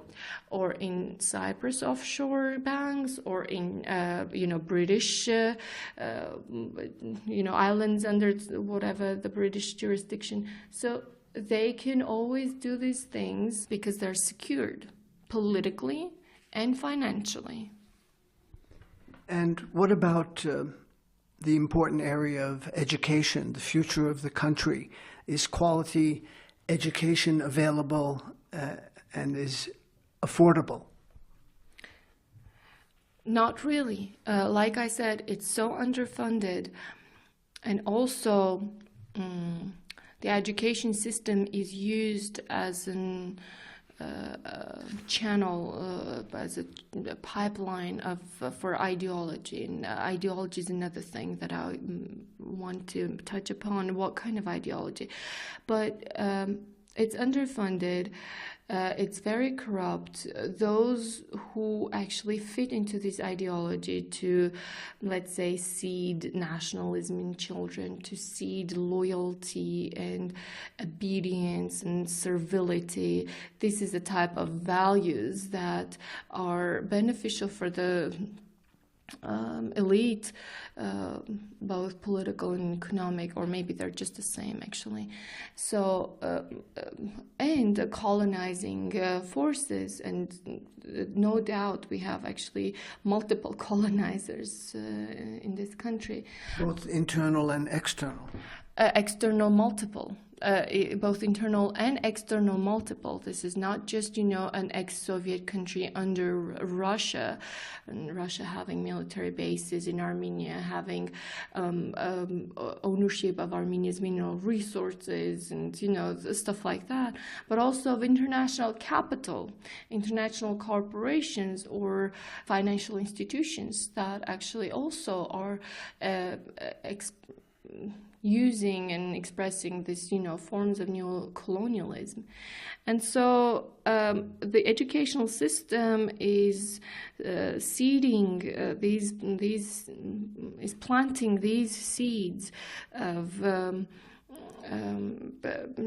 or in Cyprus offshore banks or in British islands under whatever the British jurisdiction. So they can always do these things because they're secured politically and financially. And what about the important area of education, the future of the country? Is quality education available and is affordable? Not really. Like I said, it's so underfunded. And also, the education system is used as an channel, as a pipeline for ideology. And ideology is another thing that I want to touch upon. What kind of ideology? But it's underfunded. It's very corrupt. Those who actually fit into this ideology to, let's say, seed nationalism in children, to seed loyalty and obedience and servility. This is a type of values that are beneficial for the elite, both political and economic, or maybe they're just the same actually. So, and colonizing forces, and no doubt we have actually multiple colonizers in this country. Both internal and external. External multiple. Both internal and external multiple. This is not just, an ex-Soviet country under Russia, and Russia having military bases in Armenia, having ownership of Armenia's mineral resources and, stuff like that, but also of international capital, international corporations or financial institutions that actually also are using and expressing this, forms of neocolonialism. And so the educational system is seeding is planting these seeds of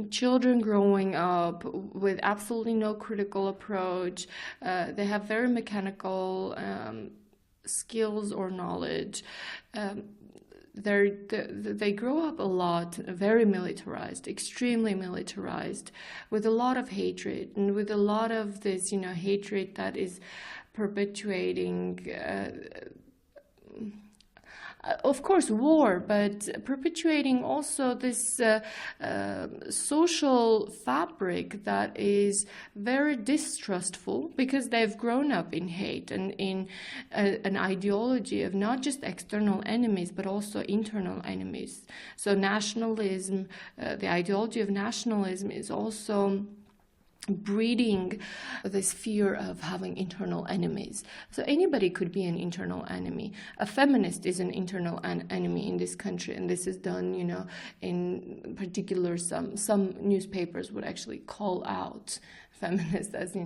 children growing up with absolutely no critical approach. They have very mechanical skills or knowledge. They grow up a lot, very militarized, extremely militarized, with a lot of hatred, and with a lot of this, hatred that is perpetuating, of course, war, but perpetuating also this social fabric that is very distrustful because they've grown up in hate and in an ideology of not just external enemies, but also internal enemies. So nationalism, the ideology of nationalism is also breeding this fear of having internal enemies. So anybody could be an internal enemy. A feminist is an internal enemy in this country, and this is done, in particular, some newspapers would actually call out feminists as,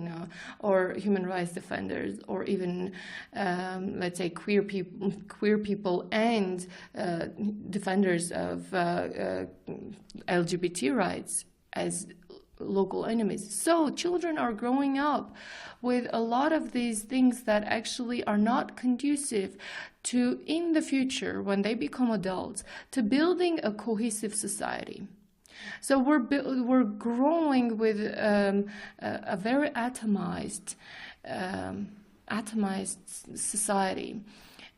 or human rights defenders, or even, let's say, queer people and defenders of LGBT rights as local enemies. So children are growing up with a lot of these things that actually are not conducive to, in the future, when they become adults, to building a cohesive society. So we're growing with a very atomized society.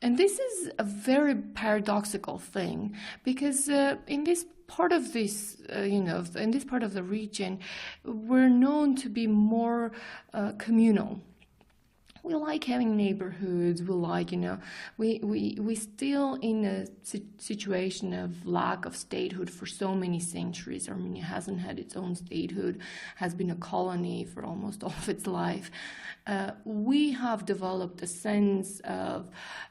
And this is a very paradoxical thing, because in this part of in this part of the region, we're known to be more communal. We like having neighborhoods. We like, we still in a situation of lack of statehood for so many centuries. Armenia hasn't had its own statehood, has been a colony for almost all of its life. We have developed a sense of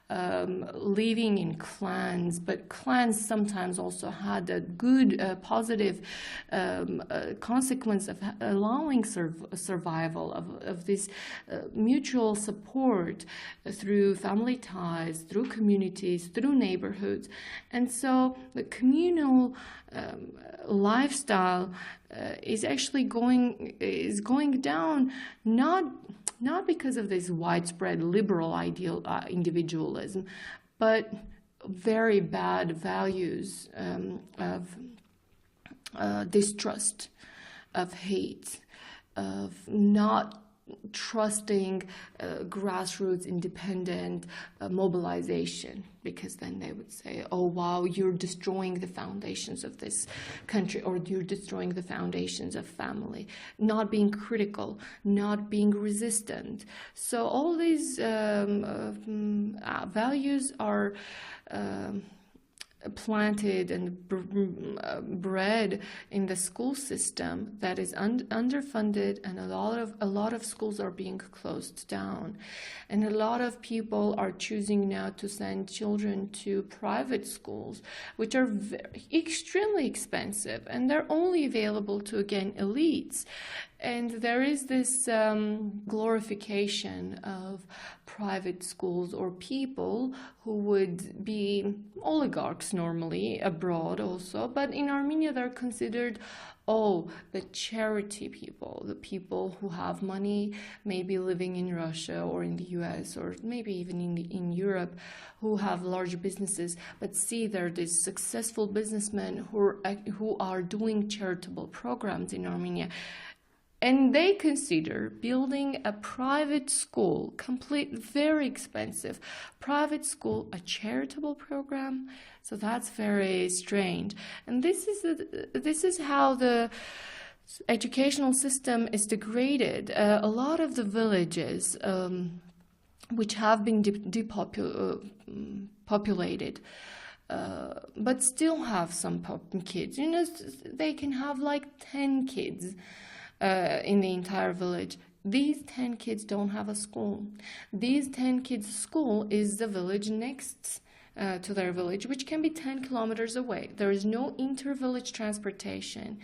living in clans, but clans sometimes also had a good, positive consequence of allowing survival of this mutual support through family ties, through communities, through neighborhoods. And so the communal lifestyle is actually going down, not because of this widespread liberal ideal individualism, but very bad values of distrust, of hate, of not trusting grassroots independent mobilization, because then they would say, oh wow, you're destroying the foundations of this country, or you're destroying the foundations of family. Not being critical, not being resistant. So all these values are planted and bred in the school system that is underfunded, and a lot of schools are being closed down, and a lot of people are choosing now to send children to private schools, which are extremely expensive, and they're only available to, again, elites. And there is this glorification of private schools, or people who would be oligarchs normally abroad also, but in Armenia they're considered, the charity people, the people who have money, maybe living in Russia or in the US or maybe even in Europe, who have large businesses, but see they're these successful businessmen who are doing charitable programs in Armenia. And they consider building a private school, very expensive private school, a charitable program. So that's very strange. And this is how the educational system is degraded. A lot of the villages, which have been depopulated, but still have some kids. They can have like 10 kids. In the entire village. These 10 kids don't have a school. These 10 kids' school is the village next to their village, which can be 10 kilometers away. There is no inter-village transportation.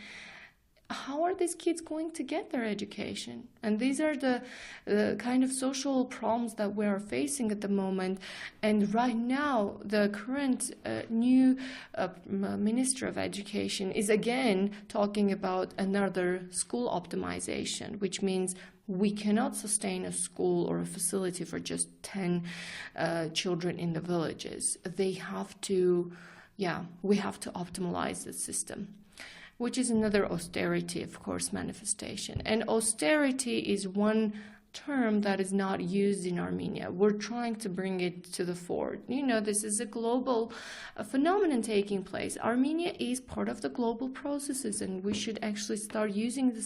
How are these kids going to get their education? And these are the kind of social problems that we are facing at the moment. And right now, the current new Minister of Education is again talking about another school optimization, which means we cannot sustain a school or a facility for just 10 children in the villages. We have to optimize the system, which is another austerity, of course, manifestation. And austerity is one term that is not used in Armenia. We're trying to bring it to the fore. This is a global phenomenon taking place. Armenia is part of the global processes, and we should actually start using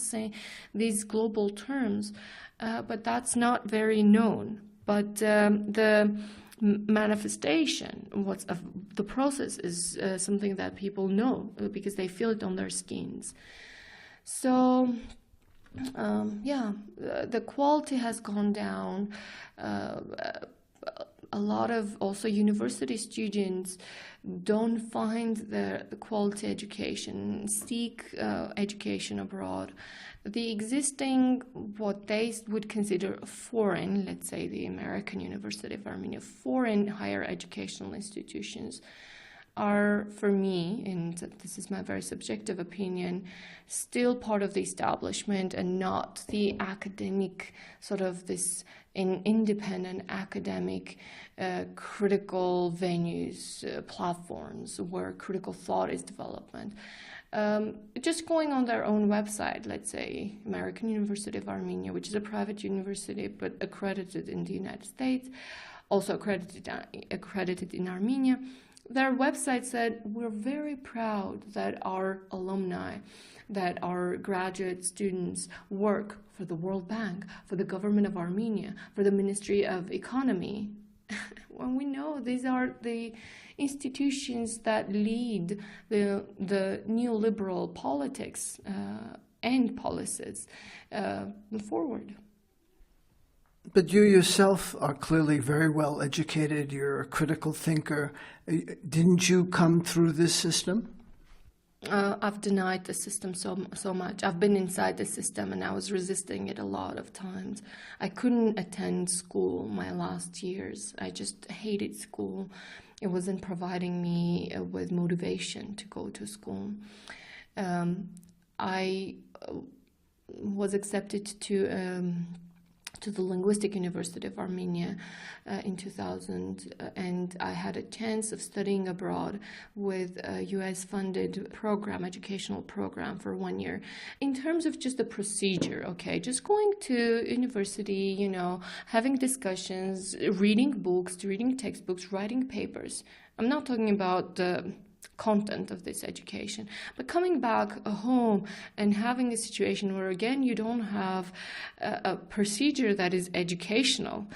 these global terms, but that's not very known. But the manifestation, the process is something that people know because they feel it on their skins. So the quality has gone down. A lot of also university students don't find the quality education, seek education abroad. The existing, what they would consider foreign, let's say the American University of Armenia, foreign higher educational institutions are, for me, and this is my very subjective opinion, still part of the establishment and not the academic, sort of this independent academic critical venues, platforms where critical thought is development. Just going on their own website, let's say American University of Armenia, which is a private university but accredited in the United States, also accredited in Armenia, their website said, we're very proud that our alumni, that our graduate students work for the World Bank, for the government of Armenia, for the Ministry of Economy. When we know these are the institutions that lead the neoliberal politics and policies forward. But you yourself are clearly very well educated. You're a critical thinker. Didn't you come through this system? I've denied the system so much. I've been inside the system and I was resisting it a lot of times. I couldn't attend school my last years. I just hated school. It wasn't providing me with motivation to go to school. I was accepted to the Linguistic University of Armenia in 2000, and I had a chance of studying abroad with a US-funded program, educational program for 1 year. In terms of just the procedure, okay, just going to university, having discussions, reading books, reading textbooks, writing papers. I'm not talking about the content of this education, but coming back home and having a situation where again you don't have a procedure that is educational,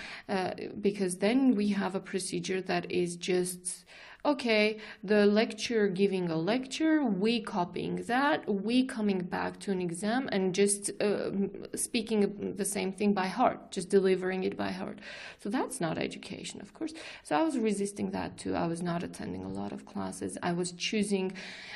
because then we have a procedure that is just okay, the lecturer giving a lecture, we copying that, we coming back to an exam and just speaking the same thing by heart, just delivering it by heart. So that's not education, of course. So I was resisting that too. I was not attending a lot of classes. I was choosing,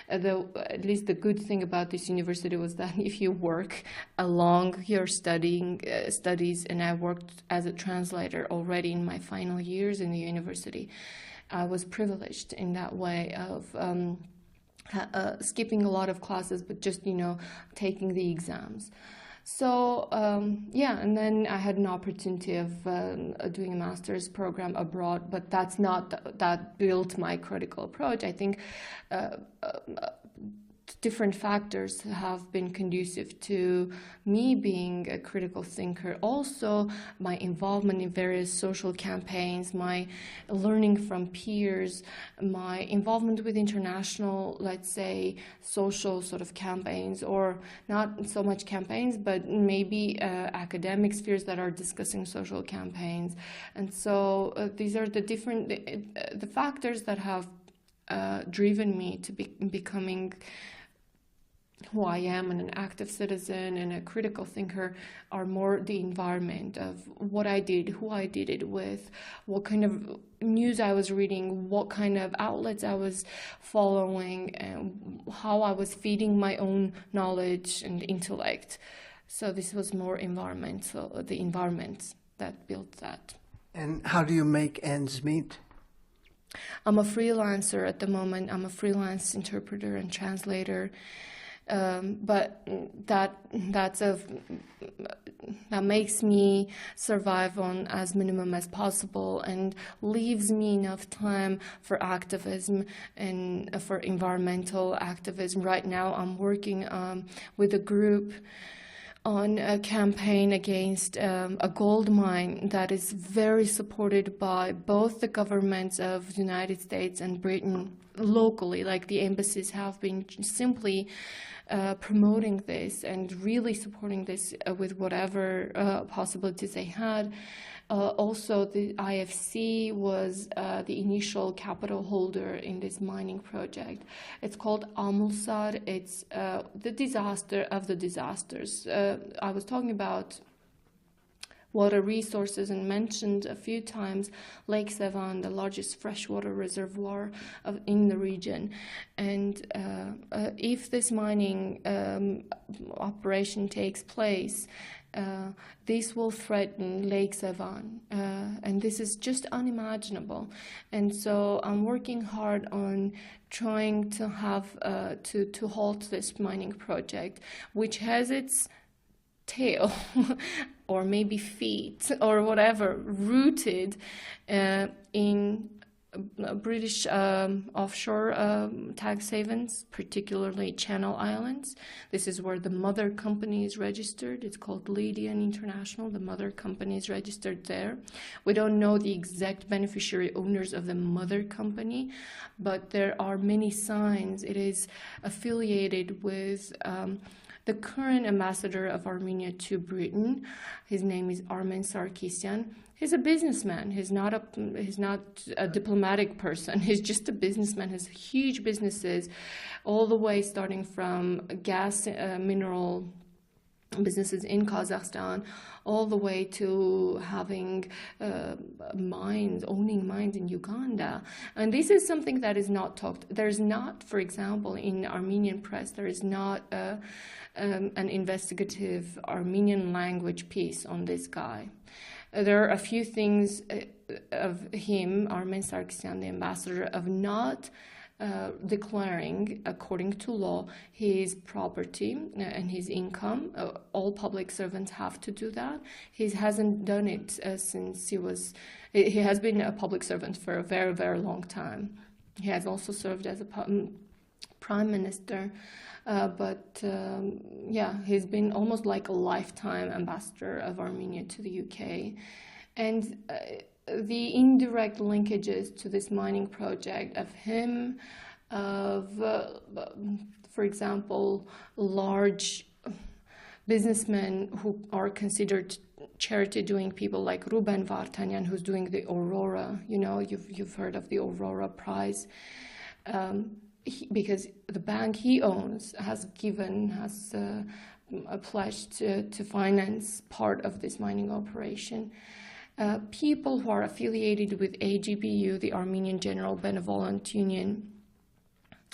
at least the good thing about this university was that if you work along your studies, and I worked as a translator already in my final years in the university, I was privileged in that way of skipping a lot of classes, but just, taking the exams. So, and then I had an opportunity of doing a master's program abroad, but that built my critical approach. I think different factors have been conducive to me being a critical thinker. Also, my involvement in various social campaigns, my learning from peers, my involvement with international, let's say, social sort of campaigns, or not so much campaigns, but maybe academic spheres that are discussing social campaigns. And so these are the factors that have driven me to becoming who I am, and an active citizen and a critical thinker, are more the environment of what I did, who I did it with, what kind of news I was reading, what kind of outlets I was following, and how I was feeding my own knowledge and intellect. So this was more environmental, the environment that built that. And how do you make ends meet? I'm a freelancer at the moment. I'm a freelance interpreter and translator. But that makes me survive on as minimum as possible and leaves me enough time for activism and for environmental activism. Right now I'm working with a group on a campaign against a gold mine that is very supported by both the governments of the United States and Britain locally. Like the embassies have been simply promoting this and really supporting this with whatever possibilities they had. Also, the IFC was the initial capital holder in this mining project. It's called Amulsar. It's the disaster of the disasters. I was talking about water resources and mentioned a few times Lake Sevan, the largest freshwater reservoir in the region. And if this mining operation takes place, this will threaten Lake Sevan, and this is just unimaginable. And so I'm working hard on trying to have to halt this mining project, which has its tail or maybe feet or whatever rooted in British offshore tax havens, particularly Channel Islands. This is where the mother company is registered. It's called Lydian International. The mother company is registered there. We don't know the exact beneficiary owners of the mother company, but there are many signs. It is affiliated with the current ambassador of Armenia to Britain. His name is Armen Sarkisyan. He's a businessman. He's not a diplomatic person. He's just a businessman. He has huge businesses, all the way starting from gas, mineral businesses in Kazakhstan, all the way to having owning mines in Uganda. And this is something that is not talked. There's not, for example, in Armenian press, there is not an investigative Armenian language piece on this guy. There are a few things of him, Armen Sarkisyan, the ambassador, of not declaring, according to law, his property and his income. All public servants have to do that. He hasn't done it since he has been a public servant for a very, very long time. He has also served as a prime minister. He's been almost like a lifetime ambassador of Armenia to the UK. And the indirect linkages to this mining project of him, for example, large businessmen who are considered charity-doing people like Ruben Vartanyan, who's doing the Aurora. You know, you've heard of the Aurora Prize. Because the bank he owns has pledged to finance part of this mining operation. People who are affiliated with AGBU, the Armenian General Benevolent Union,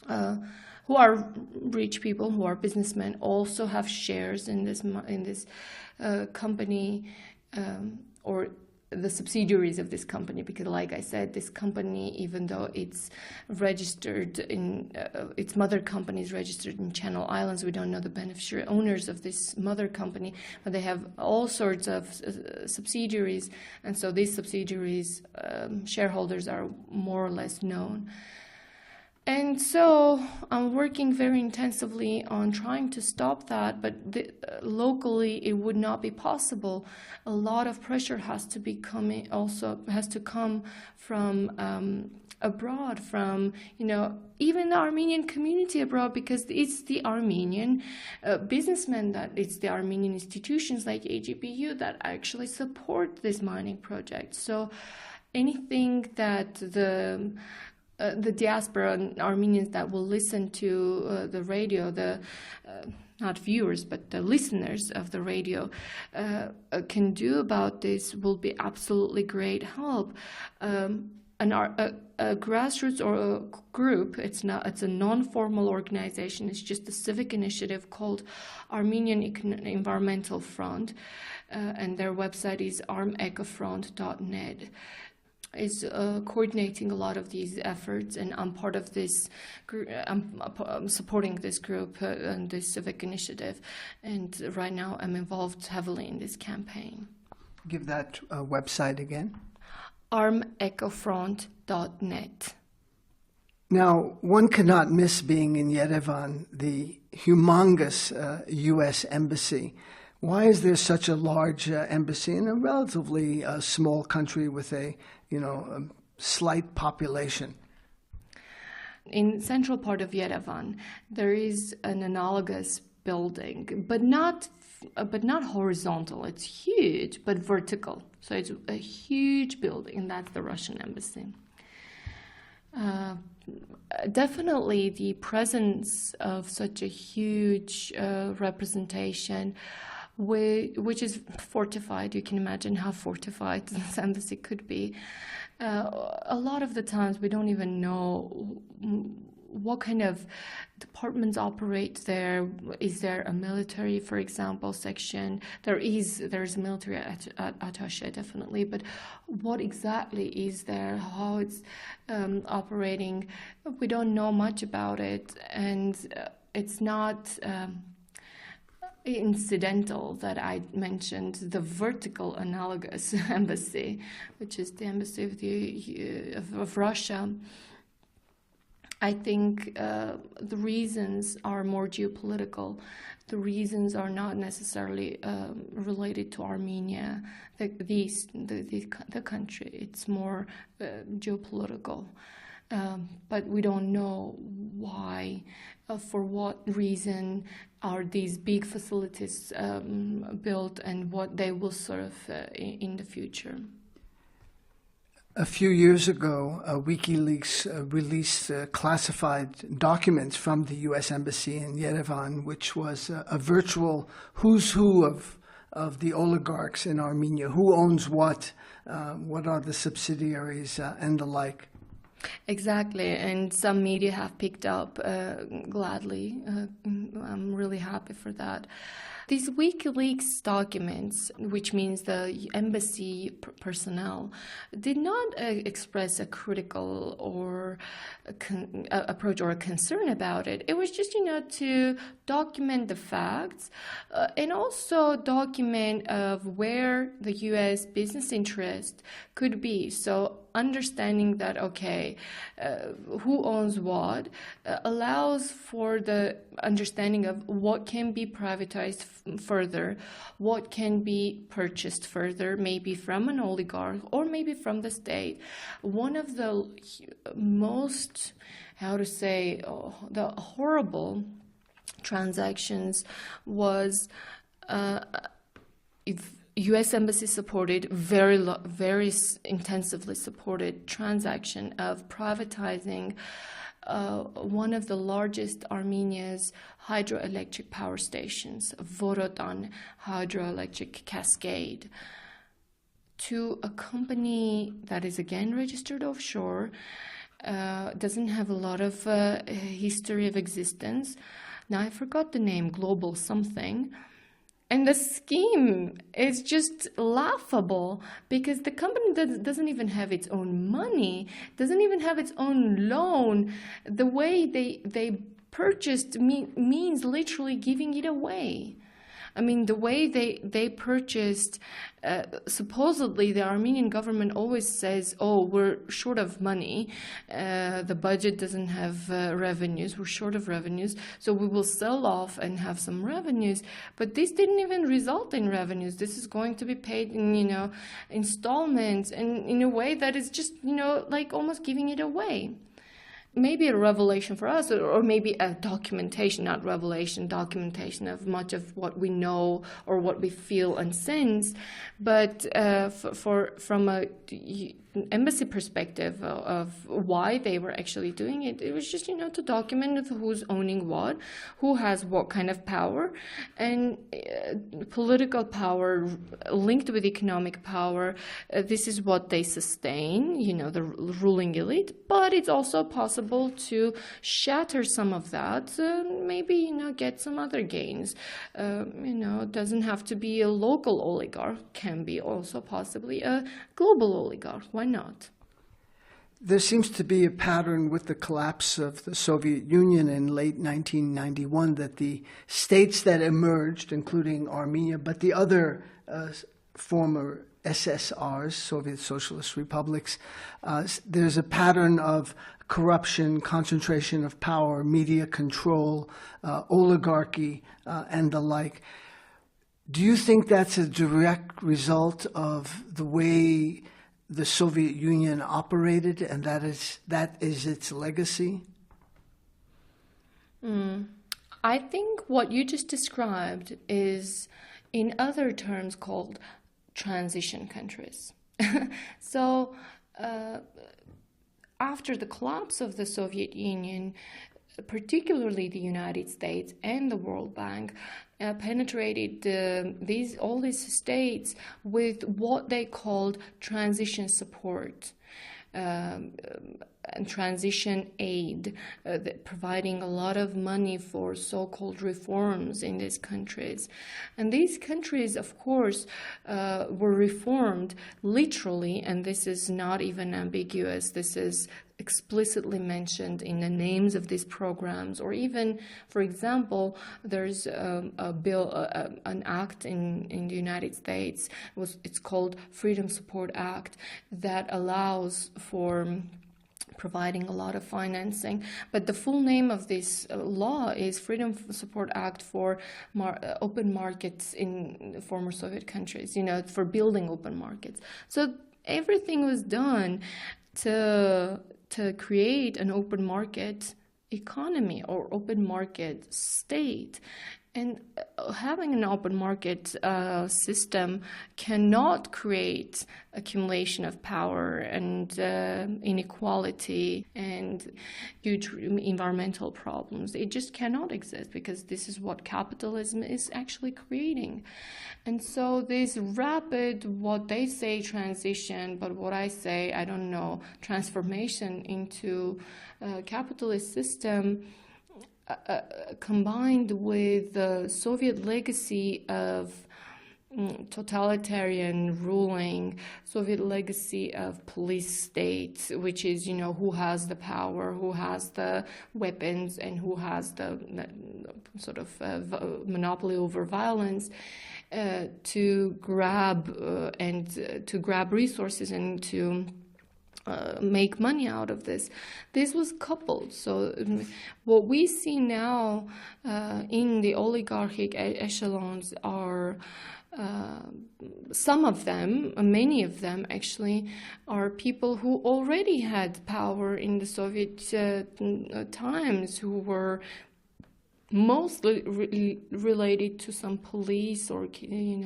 who are rich people, who are businessmen, also have shares in this company, or the subsidiaries of this company, because, like I said, this company, even though it's registered in its mother company is registered in Channel Islands, we don't know the beneficiary owners of this mother company, but they have all sorts of subsidiaries, and so these subsidiaries shareholders are more or less known. And so I'm working very intensively on trying to stop that, but locally it would not be possible. A lot of pressure has to come from abroad, from even the Armenian community abroad, because it's the Armenian businessmen, it's the Armenian institutions like AGPU that actually support this mining project. So anything that the diaspora and Armenians that will listen to the radio, not viewers, but the listeners of the radio, can do about this will be absolutely great help. A grassroots or a group, it's a non-formal organization, it's just a civic initiative called Armenian Environmental Front, and their website is armecofront.net. Is coordinating a lot of these efforts, and I'm part of this group. I'm supporting this group and this civic initiative, and right now I'm involved heavily in this campaign. Give that website again. armecofront.net. Now, one cannot miss being in Yerevan, the humongous U.S. embassy. Why is there such a large embassy in a relatively small country with a slight population? In central part of Yerevan, there is an analogous building, but not horizontal. It's huge, but vertical. So it's a huge building, and that's the Russian embassy. Definitely, the presence of such a huge representation, which is fortified. You can imagine how fortified this embassy could be. A lot of the times we don't even know what kind of departments operate there? Is there a military, for example, section? There's military attaché, definitely, but what exactly is there? How it's operating? We don't know much about it, and it's not incidental that I mentioned the vertical analogous embassy, which is the embassy of Russia. I think the reasons are more geopolitical. The reasons are not necessarily related to Armenia, the country. It's more geopolitical. But we don't know why, for what reason are these big facilities built and what they will serve in the future. A few years ago, WikiLeaks released classified documents from the U.S. Embassy in Yerevan, which was a virtual who's who of the oligarchs in Armenia. Who owns what are the subsidiaries, and the like. Exactly, and some media have picked up gladly. I'm really happy for that. These WikiLeaks documents, which means the embassy personnel, did not express a critical or approach or a concern about it. It was just, to document the facts and also document of where the U.S. business interest could be. So understanding that, who owns what allows for the understanding of what can be privatized further, what can be purchased further, maybe from an oligarch or maybe from the state. One of the most, the horrible transactions was U.S. Embassy supported, very intensively supported transaction of privatizing one of the largest Armenia's hydroelectric power stations, Vorotan hydroelectric cascade, to a company that is again registered offshore, doesn't have a lot of history of existence. Now I forgot the name, Global something. And the scheme is just laughable because the company doesn't even have its own money, doesn't even have its own loan. The way they purchased means literally giving it away. I mean, the way they purchased, supposedly the Armenian government always says, we're short of money, the budget doesn't have revenues, we're short of revenues, so we will sell off and have some revenues. But this didn't even result in revenues. This is going to be paid in, installments, and in a way that is just, like almost giving it away. Maybe a revelation for us, or maybe a documentation, not revelation, documentation of much of what we know or what we feel and sense. But from a embassy perspective of why they were actually doing it, it was just, to document who's owning what, who has what kind of power, and political power linked with economic power. This is what they sustain, the ruling elite, but it's also possible to shatter some of that, maybe, get some other gains. Doesn't have to be a local oligarch, can be also possibly a global oligarch. Why not? There seems to be a pattern with the collapse of the Soviet Union in late 1991 that the states that emerged, including Armenia, but the other former SSRs, Soviet Socialist Republics, there's a pattern of corruption, concentration of power, media control, oligarchy, and the like. Do you think that's a direct result of the way the Soviet Union operated, and that is its legacy? I think what you just described is, in other terms, called transition countries. So after the collapse of the Soviet Union, particularly the United States and the World Bank penetrated all these states with what they called transition support. and transition aid, providing a lot of money for so-called reforms in these countries. And these countries, of course, were reformed literally, and this is not even ambiguous. This is explicitly mentioned in the names of these programs, or even, for example, there's a bill, an act in the United States. It's called Freedom Support Act, that allows for providing a lot of financing. But the full name of this law is Freedom Support Act for open markets in former Soviet countries, for building open markets. So everything was done to create an open market economy or open market state. And having an open market system cannot create accumulation of power and inequality and huge environmental problems. It just cannot exist, because this is what capitalism is actually creating. And so this rapid, what they say transition, but what I say, I don't know, transformation into a capitalist system, combined with the Soviet legacy of totalitarian ruling, Soviet legacy of police state, which is, who has the power, who has the weapons, and who has the sort of monopoly over violence, to grab resources and to make money out of this. This was coupled. So what we see now in the oligarchic echelons are some of them, many of them actually, are people who already had power in the Soviet times, who were mostly related to some police, or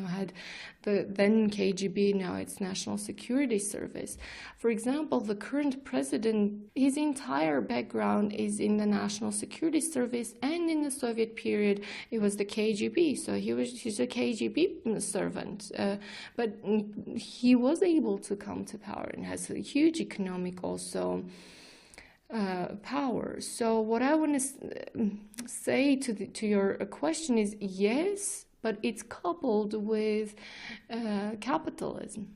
had the then KGB, now it's National Security Service. For example, the current president, his entire background is in the National Security Service, and in the Soviet period it was the KGB, so he's a KGB servant, but he was able to come to power and has a huge economic also power. So what I want to say to your question is, yes, but it's coupled with capitalism.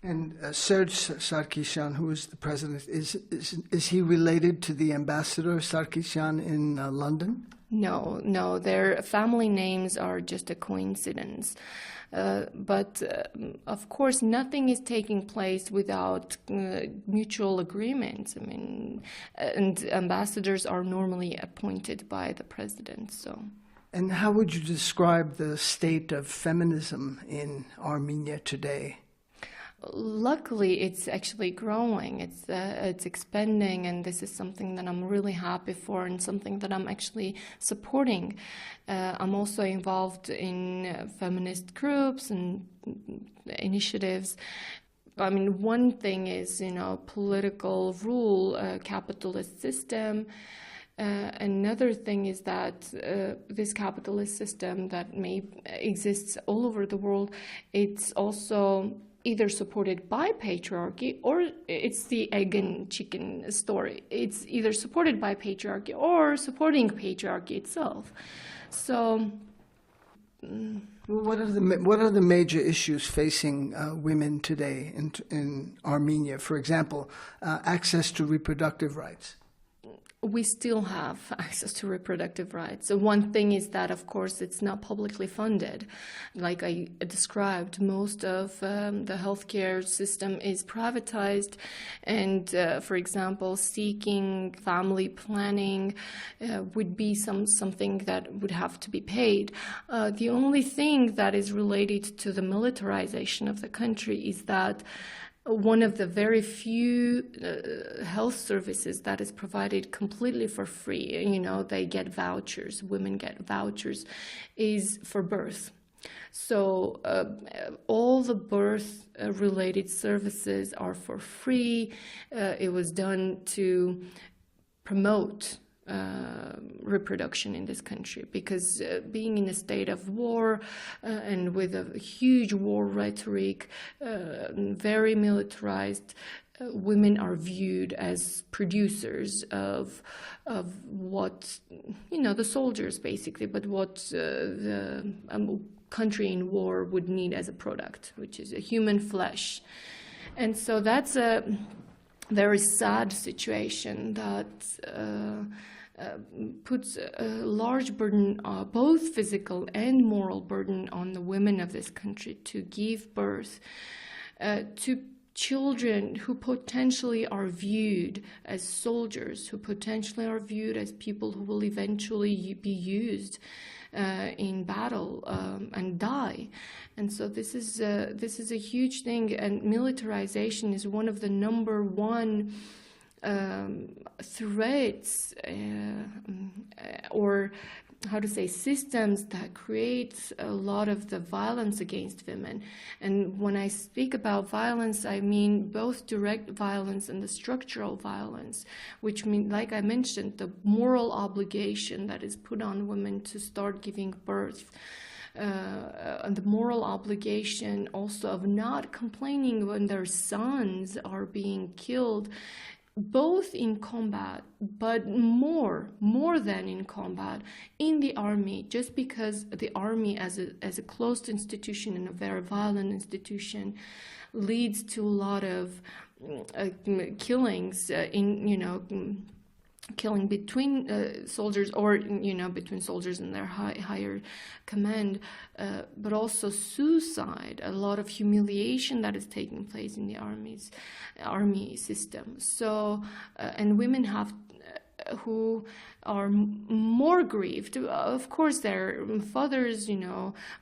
And Serge Sarkisyan, who is the president, is he related to the ambassador Sarkisyan in London? No, their family names are just a coincidence. But of course, nothing is taking place without mutual agreements. I mean, and ambassadors are normally appointed by the president. So. And how would you describe the state of feminism in Armenia today? Luckily, it's actually growing. It's expanding, and this is something that I'm really happy for, and something that I'm actually supporting. I'm also involved in feminist groups and initiatives. I mean, one thing is, political rule, capitalist system. Another thing is that this capitalist system that exists all over the world, it's also either supported by patriarchy, or it's the egg and chicken story. It's either supported by patriarchy or supporting patriarchy itself. So, what are the major issues facing women today in Armenia? For example, access to reproductive rights. We still have access to reproductive rights. So one thing is that, of course, it's not publicly funded. Like I described, most of the healthcare system is privatized. And, for example, seeking family planning would be something that would have to be paid. The only thing that is related to the militarization of the country is that one of the very few health services that is provided completely for free, they get vouchers, women get vouchers, is for birth. So all the birth-related services are for free. It was done to promote reproduction in this country, because being in a state of war and with a huge war rhetoric, very militarized, women are viewed as producers of what, the soldiers basically, but what the country in war would need as a product, which is a human flesh. And so that's a very sad situation that puts a large burden, both physical and moral burden, on the women of this country to give birth to children who potentially are viewed as soldiers, who potentially are viewed as people who will eventually be used in battle and die. And so this is a huge thing, and militarization is one of the number one threats or how to say systems that create a lot of the violence against women. And when I speak about violence, I mean both direct violence and the structural violence, which mean, like I mentioned, the moral obligation that is put on women to start giving birth. And the moral obligation also of not complaining when their sons are being killed, both in combat, but more than in combat, in the army, just because the army as a closed institution and a very violent institution leads to a lot of killings killing between soldiers, or between soldiers and their higher command, but also suicide, a lot of humiliation that is taking place in the army system. So and women have who are more grieved. Of course, their fathers,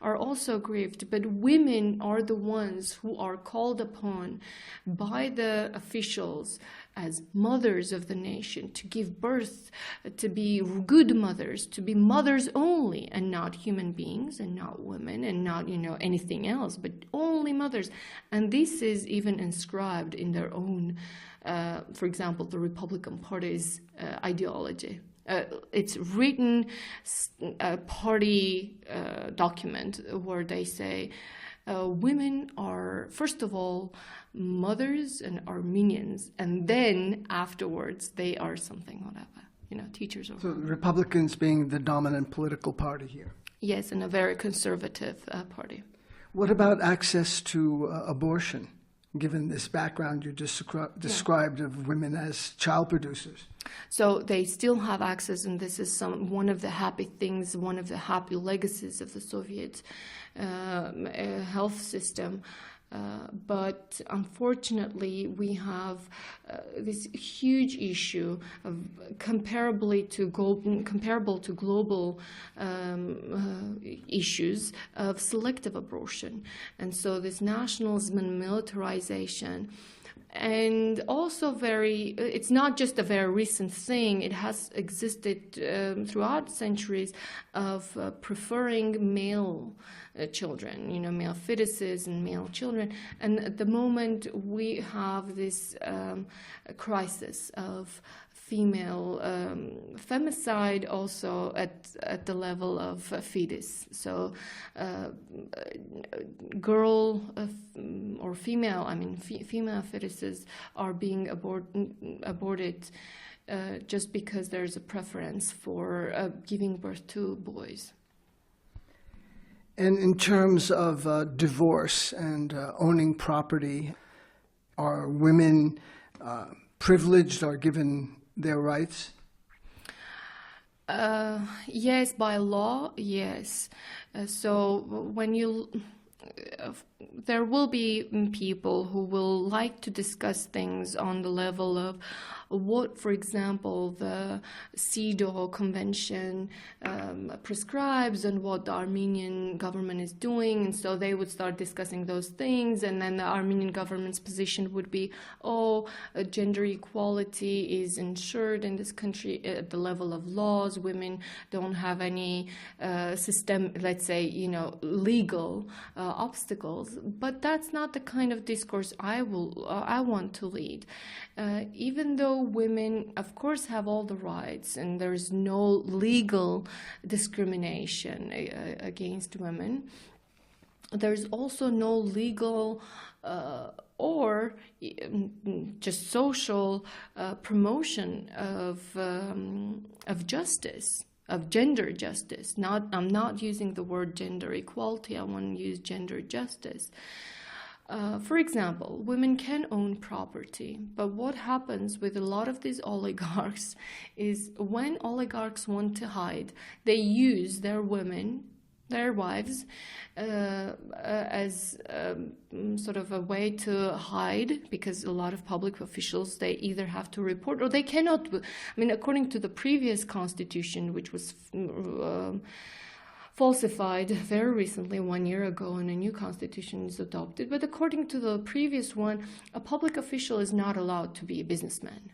are also grieved, but women are the ones who are called upon by the officials as mothers of the nation to give birth, to be good mothers, to be mothers only, and not human beings, and not women, and not, anything else, but only mothers. And this is even inscribed in their own, for example, the Republican Party's ideology. It's written party document where they say women are, first of all, mothers and Armenians, and then afterwards they are something, whatever, teachers or. So Republicans being the dominant political party here. Yes, and a very conservative party. What about access to abortion, given this background you just described of women as child producers? So they still have access, and this is one of the happy things, one of the happy legacies of the Soviet health system. But unfortunately, we have this huge issue of comparable to global issues of selective abortion. And so this nationalism and militarization, and also it's not just a very recent thing, it has existed throughout centuries of preferring male children, male fetuses and male children. And at the moment we have this crisis of female femicide also at the level of fetus. So girl or female, female fetuses are being aborted just because there's a preference for giving birth to boys. And in terms of divorce and owning property, are women privileged or given their rights? Yes, by law, yes. So when there will be people who will like to discuss things on the level of what, for example, the CEDAW Convention prescribes and what the Armenian government is doing. And so they would start discussing those things. And then the Armenian government's position would be, gender equality is ensured in this country at the level of laws. Women don't have any legal obstacles. But that's not the kind of discourse I want to lead. Even though women, of course, have all the rights and there's no legal discrimination against women, there's also no legal or just social promotion of justice, of gender justice. I'm not using the word gender equality. I want to use gender justice. For example, women can own property, but what happens with a lot of these oligarchs is when oligarchs want to hide, they use their women, their wives, as sort of a way to hide, because a lot of public officials, they either have to report or they cannot. I mean, according to the previous constitution, which was falsified very recently, 1 year ago, and a new constitution is adopted. But according to the previous one, a public official is not allowed to be a businessman.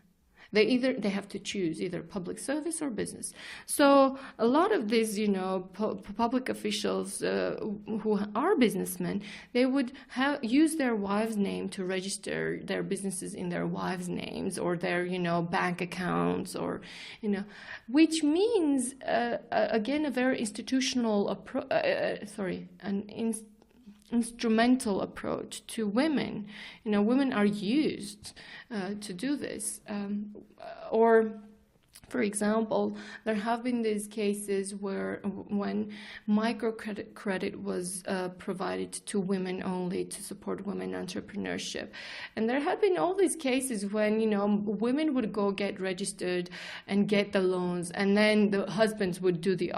They have to choose either public service or business. So a lot of these, public officials who are businessmen, they would use their wives' name to register their businesses in their wives' names, or their, bank accounts, or, which means again a very institutional instrumental approach to women. Women are used to do this. Or, for example, there have been these cases when microcredit was provided to women only to support women entrepreneurship. And there have been all these cases when, women would go get registered and get the loans, and then the husbands would do the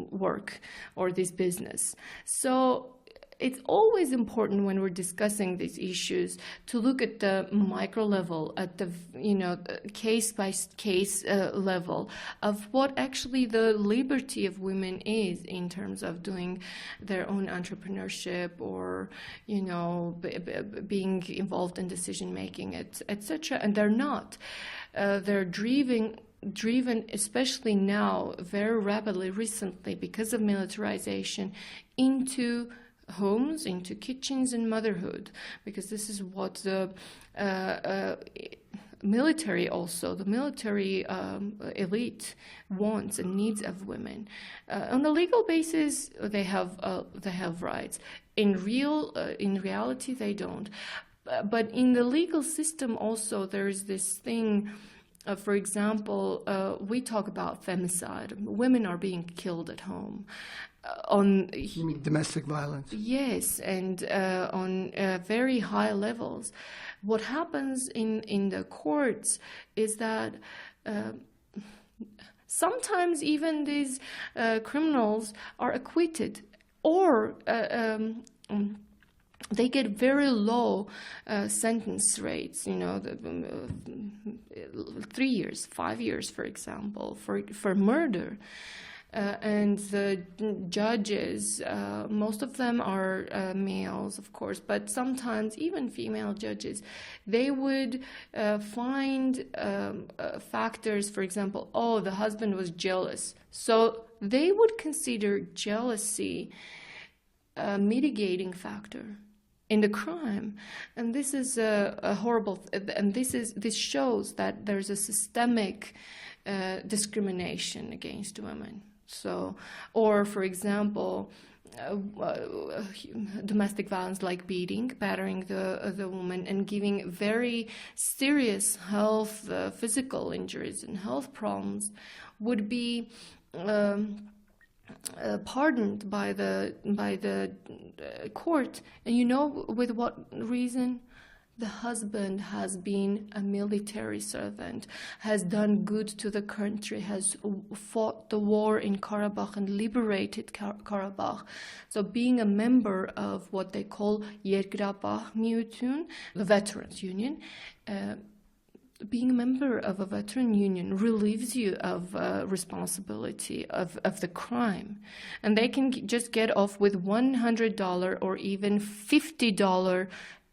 work or this business. So it's always important when we're discussing these issues to look at the micro level, at the case by case level of what actually the liberty of women is in terms of doing their own entrepreneurship, or being involved in decision making, etc. And they're not. They're driven, especially now, very rapidly recently, because of militarization, into homes, into kitchens and motherhood, because this is what the military elite wants and needs of women. On a legal basis, they have rights. In reality, they don't. But in the legal system also, there's this thing. For example, we talk about femicide. Women are being killed at home. You mean domestic violence? Yes, and on very high levels. What happens in the courts is that sometimes even these criminals are acquitted, or they get very low sentence rates, 3 years, 5 years, for example, for murder. And the judges, most of them are males, of course, but sometimes even female judges, they would find factors, for example, the husband was jealous. So they would consider jealousy a mitigating factor in the crime. And this is a horrible, and this shows that there's a systemic discrimination against women. So, or for example, domestic violence like beating, battering the woman, and giving very serious health, physical injuries and health problems would be pardoned by the court. And with what reason? The husband has been a military servant, has done good to the country, has fought the war in Karabakh and liberated Karabakh. So being a member of what they call Yergrabah Miyutun, the Veterans Union, being a member of a veteran union relieves you of responsibility of the crime. And they can just get off with $100 or even $50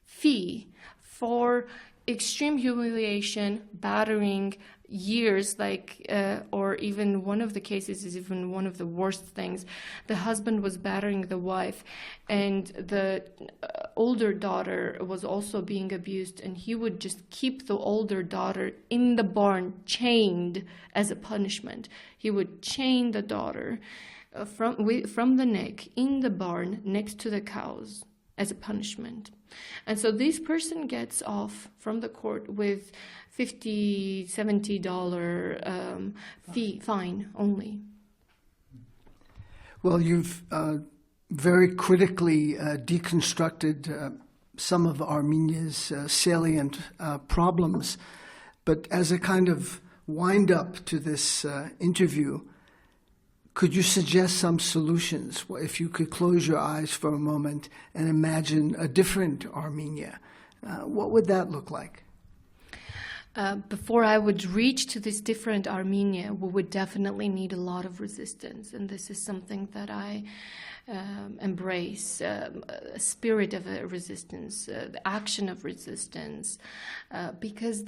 fee for extreme humiliation, battering, years, or even one of the cases is even one of the worst things. The husband was battering the wife, and the older daughter was also being abused, and he would just keep the older daughter in the barn chained as a punishment. He would chain the daughter from the neck in the barn next to the cows as a punishment. And so this person gets off from the court with $50, $70 fine only. Well, you've very critically deconstructed some of Armenia's salient problems. But as a kind of wind-up to this interview, could you suggest some solutions? If you could close your eyes for a moment and imagine a different Armenia, what would that look like? Before I would reach to this different Armenia, we would definitely need a lot of resistance. And this is something that I embrace, a spirit of resistance, the action of resistance, because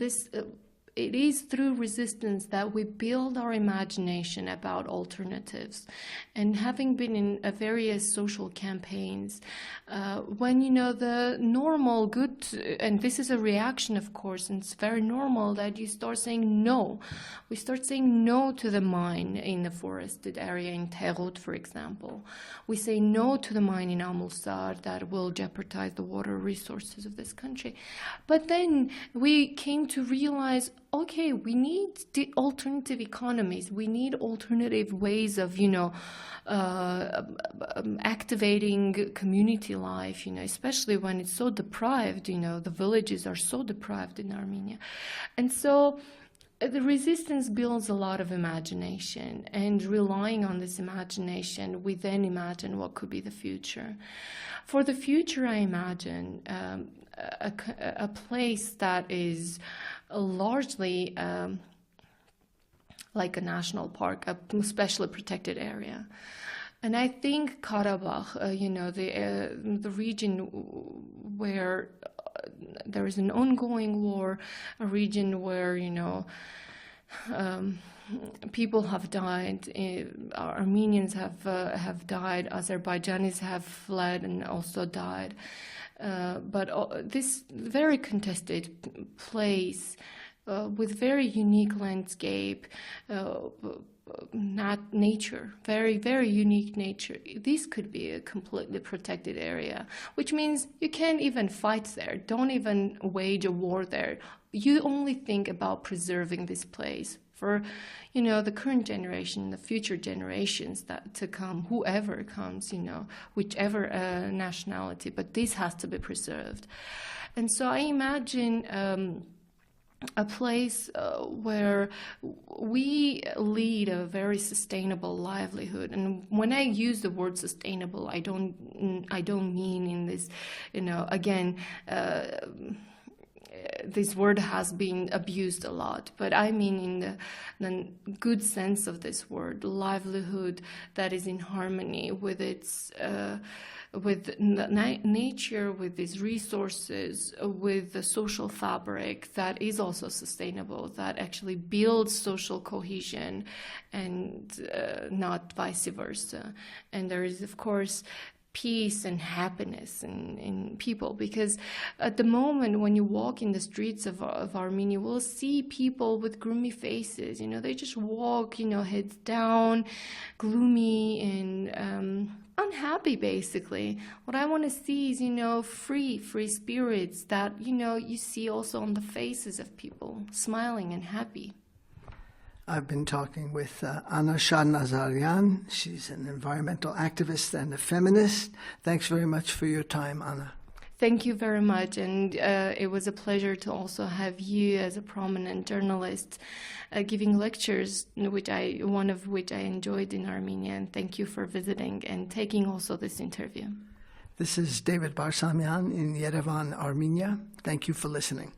it is through resistance that we build our imagination about alternatives. And having been in various social campaigns, when the normal good, and this is a reaction, of course, and it's very normal that you start saying no. We start saying no to the mine in the forested area in Terut, for example. We say no to the mine in Amulsar that will jeopardize the water resources of this country. But then we came to realize, okay, we need the alternative economies. We need alternative ways of, activating community life, especially when it's so deprived, the villages are so deprived in Armenia. And so the resistance builds a lot of imagination, and relying on this imagination, we then imagine what could be the future. For the future, I imagine a place that is largely like a national park, a specially protected area. And I think Karabakh, the region where there is an ongoing war, a region where, people have died, Armenians have died, Azerbaijanis have fled and also died. But this very contested place with very unique landscape, nature, very, very unique nature. This could be a completely protected area, which means you can't even fight there. Don't even wage a war there. You only think about preserving this place for, the current generation, the future generations that to come, whoever comes, whichever nationality. But this has to be preserved. And so I imagine a place where we lead a very sustainable livelihood. And when I use the word sustainable, I don't mean in this, again, this word has been abused a lot, but I mean in the good sense of this word, livelihood that is in harmony with its with nature, with its resources, with the social fabric that is also sustainable, that actually builds social cohesion and not vice versa. And there is, of course, peace and happiness in people, because at the moment when you walk in the streets of Armenia, we'll see people with gloomy faces. They just walk, heads down, gloomy and unhappy, basically. What I want to see is, free spirits that, you see also on the faces of people, smiling and happy. I've been talking with Anna Shahnazaryan. She's an environmental activist and a feminist. Thanks very much for your time, Anna. Thank you very much, and it was a pleasure to also have you as a prominent journalist giving lectures, one of which I enjoyed in Armenia, and thank you for visiting and taking also this interview. This is David Barsamian in Yerevan, Armenia. Thank you for listening.